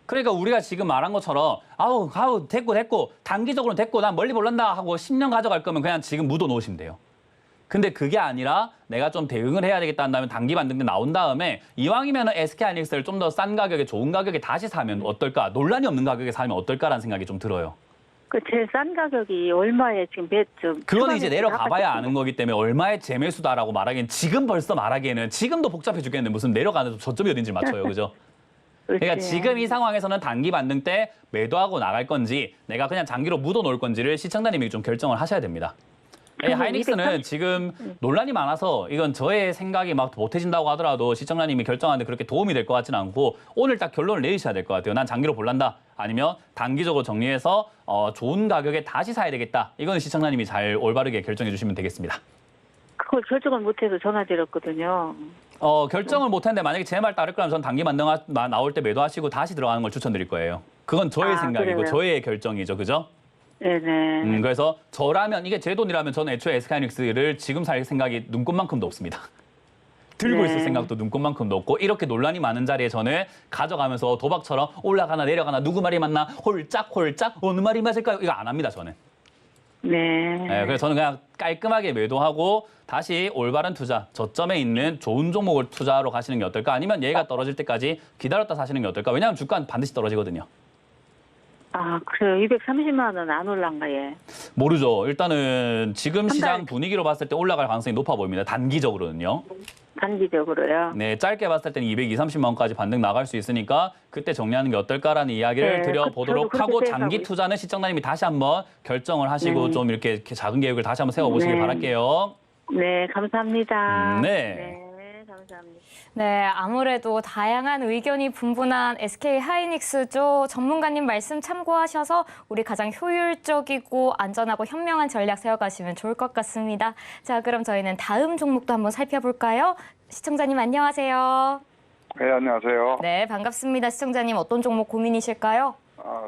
그러니까 우리가 지금 말한 것처럼 아우 됐고 단기적으로는 됐고 난 멀리 볼란다 하고 10년 가져갈 거면 그냥 지금 묻어 놓으시면 돼요. 근데 그게 아니라 내가 좀 대응을 해야 되겠다 한다면 단기 반등 때 나온 다음에 이왕이면 SK하이닉스를 좀 더 싼 가격에 좋은 가격에 다시 사면 어떨까? 논란이 없는 가격에 사면 어떨까라는 생각이 좀 들어요. 그 제일 싼 가격이 얼마에 지금 그거는 이제 내려가봐야 아는 거기 때문에 얼마의 재매수다라고 말하기엔 지금 벌써 말하기에는 지금도 복잡해 죽겠는데 무슨 내려가는 저점이 어딘지 맞춰요. 그죠? 그러니까 지금 이 상황에서는 단기 반등 때 매도하고 나갈 건지 내가 그냥 장기로 묻어 놓을 건지를 시청자님이 좀 결정을 하셔야 됩니다. 하이닉스는 지금 논란이 많아서 이건 저의 생각이 막 못해진다고 하더라도 시청자님이 결정하는데 그렇게 도움이 될 것 같지는 않고 오늘 딱 결론을 내리셔야 될 것 같아요. 난 장기로 볼란다. 아니면 단기적으로 정리해서 좋은 가격에 다시 사야 되겠다. 이건 시청자님이 잘 올바르게 결정해 주시면 되겠습니다. 그걸 결정을 못해서 전화드렸거든요. 결정을 못했는데 만약에 제 말 따를 거라면 전 단기 만등 나올 때 매도하시고 다시 들어가는 걸 추천드릴 거예요. 그건 저의 생각이고 그래요? 저의 결정이죠. 그죠? 네네. 그래서 저라면 이게 제 돈이라면 저는 애초에 SK하이닉스를 지금 살 생각이 눈꼽만큼도 없습니다. 들고 네. 있을 생각도 눈꼽만큼도 없고 이렇게 논란이 많은 자리에 저는 가져가면서 도박처럼 올라가나 내려가나 누구 말이 맞나 홀짝홀짝 어느 말이 맞을까요? 이거 안 합니다 저는. 네. 네, 그래서 저는 그냥 깔끔하게 매도하고 다시 올바른 투자, 저점에 있는 좋은 종목을 투자로 가시는 게 어떨까? 아니면 얘가 떨어질 때까지 기다렸다 사시는 게 어떨까? 왜냐하면 주가는 반드시 떨어지거든요. 아, 그래요. 230만 원 안 올란가, 예. 모르죠. 일단은 지금 달. 시장 분위기로 봤을 때 올라갈 가능성이 높아 보입니다. 단기적으로는요. 단기적으로요. 네, 짧게 봤을 때는 220~30만 원까지 반등 나갈 수 있으니까 그때 정리하는 게 어떨까라는 이야기를 네, 드려보도록 저도 하고 그렇게 장기 생각하고 투자는 시청자님이 다시 한번 결정을 하시고 네. 좀 이렇게 작은 계획을 다시 한번 세워보시길 네. 바랄게요. 네, 감사합니다. 네. 네, 감사합니다. 네, 아무래도 다양한 의견이 분분한 SK 하이닉스죠. 전문가님 말씀 참고하셔서 우리 가장 효율적이고 안전하고 현명한 전략 세워가시면 좋을 것 같습니다. 자, 그럼 저희는 다음 종목도 한번 살펴볼까요? 시청자님 안녕하세요. 네, 안녕하세요. 네, 반갑습니다. 시청자님 어떤 종목 고민이실까요?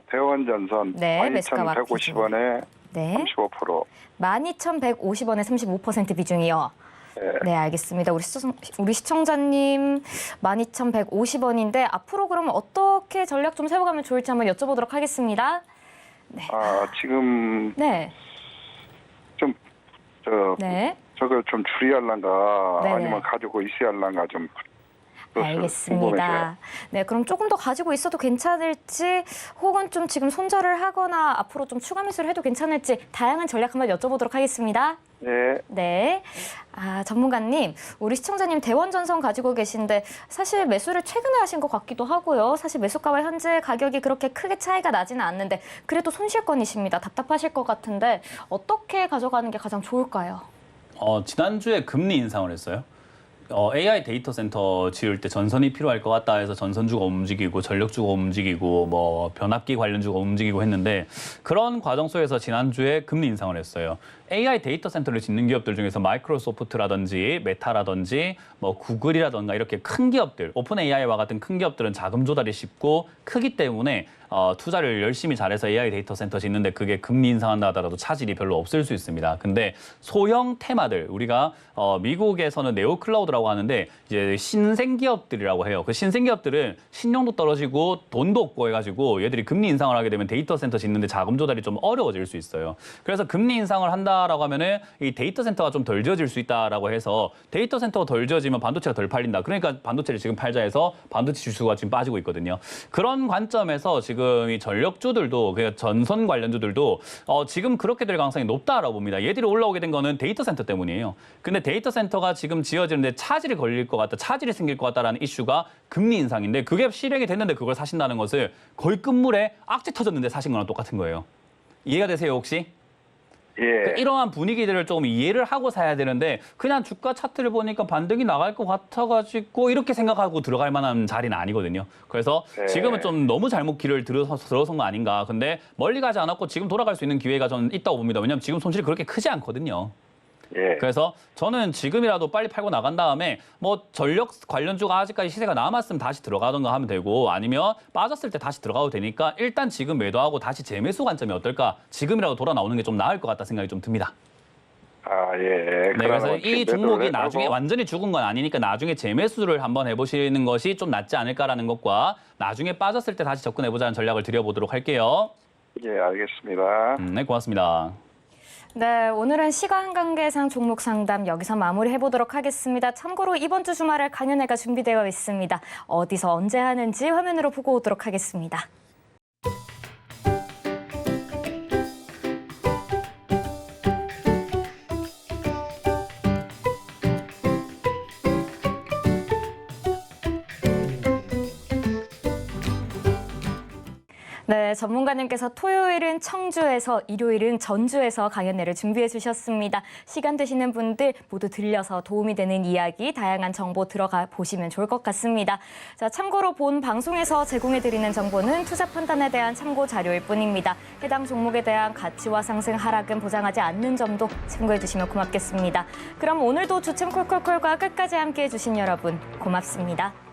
대원전선 네, 매수가 12,150원에 네, 35%. 12,150원에 35% 비중이요. 네, 알겠습니다. 우리 시청자님 12,150원인데 앞으로 그러면 어떻게 전략 좀 세워가면 좋을지 한번 여쭤보도록 하겠습니다. 지금 네, 네, 저걸 좀 줄여야할란가 네네. 아니면 가지고 있어야 할란가 좀 궁금해서요. 알겠습니다. 네, 그럼 조금 더 가지고 있어도 괜찮을지 혹은 좀 지금 손절을 하거나 앞으로 좀 추가 매수를 해도 괜찮을지 다양한 전략 한번 여쭤보도록 하겠습니다. 네. 네. 전문가님, 우리 시청자님 대원전선 가지고 계신데 사실 매수를 최근에 하신 것 같기도 하고요. 사실 매수가와 현재 가격이 그렇게 크게 차이가 나지는 않는데 그래도 손실권이십니다. 답답하실 것 같은데 어떻게 가져가는 게 가장 좋을까요? 지난주에 금리 인상을 했어요. AI 데이터 센터 지을 때 전선이 필요할 것 같다 해서 전선주가 움직이고 전력주가 움직이고 뭐 변압기 관련주가 움직이고 했는데 그런 과정 속에서 지난주에 금리 인상을 했어요. AI 데이터 센터를 짓는 기업들 중에서 마이크로소프트라든지 메타라든지 뭐 구글이라든가 이렇게 큰 기업들, 오픈 AI와 같은 큰 기업들은 자금 조달이 쉽고 크기 때문에 투자를 열심히 잘해서 AI 데이터 센터 짓는데 그게 금리 인상한다 하더라도 차질이 별로 없을 수 있습니다. 근데 소형 테마들, 우리가 미국에서는 네오클라우드라고 하는데 이제 신생 기업들이라고 해요. 그 신생 기업들은 신용도 떨어지고 돈도 없고 해가지고 얘들이 금리 인상을 하게 되면 데이터 센터 짓는데 자금 조달이 좀 어려워질 수 있어요. 그래서 금리 인상을 한다라고 하면은 이 데이터 센터가 좀 덜 지어질 수 있다라고 해서 데이터 센터가 덜 지어지면 반도체가 덜 팔린다. 그러니까 반도체를 지금 팔자 해서 반도체 지수가 지금 빠지고 있거든요. 그런 관점에서 지금 이 전력주들도 그러니까 전선 관련주들도 지금 그렇게 될 가능성이 높다라고 봅니다. 얘들이 올라오게 된 거는 데이터 센터 때문이에요. 근데 데이터 센터가 지금 지어지는데 차질이 걸릴 것 같다, 차질이 생길 것 같다라는 이슈가 금리 인상인데 그게 실행이 됐는데 그걸 사신다는 것을 거의 끝물에 악재 터졌는데 사신 거랑 똑같은 거예요. 이해가 되세요 혹시? 예. 그러니까 이러한 분위기들을 조금 이해를 하고 사야 되는데 그냥 주가 차트를 보니까 반등이 나갈 것 같아가지고 이렇게 생각하고 들어갈 만한 자리는 아니거든요. 그래서 네. 지금은 좀 너무 잘못 길을 들어선 거 아닌가. 근데 멀리 가지 않았고 지금 돌아갈 수 있는 기회가 저는 있다고 봅니다. 왜냐하면 지금 손실이 그렇게 크지 않거든요. 예. 그래서 저는 지금이라도 빨리 팔고 나간 다음에 뭐 전력 관련주가 아직까지 시세가 남았으면 다시 들어가던가 하면 되고 아니면 빠졌을 때 다시 들어가도 되니까 일단 지금 매도하고 다시 재매수 관점이 어떨까? 지금이라도 돌아 나오는 게 좀 나을 것 같다 생각이 좀 듭니다. 예. 네, 그래서 그러면 이 지금 종목이 매도를 나중에 하고, 완전히 죽은 건 아니니까 나중에 재매수를 한번 해보시는 것이 좀 낫지 않을까라는 것과 나중에 빠졌을 때 다시 접근해보자는 전략을 드려보도록 할게요. 예, 알겠습니다. 네, 고맙습니다. 네, 오늘은 시간 관계상 종목 상담 여기서 마무리해보도록 하겠습니다. 참고로 이번 주 주말에 강연회가 준비되어 있습니다. 어디서 언제 하는지 화면으로 보고 오도록 하겠습니다. 네, 전문가님께서 토요일은 청주에서, 일요일은 전주에서 강연회를 준비해 주셨습니다. 시간 되시는 분들 모두 들려서 도움이 되는 이야기, 다양한 정보 들어가 보시면 좋을 것 같습니다. 자, 참고로 본 방송에서 제공해 드리는 정보는 투자 판단에 대한 참고 자료일 뿐입니다. 해당 종목에 대한 가치와 상승, 하락은 보장하지 않는 점도 참고해 주시면 고맙겠습니다. 그럼 오늘도 주템 콜콜콜과 끝까지 함께해 주신 여러분 고맙습니다.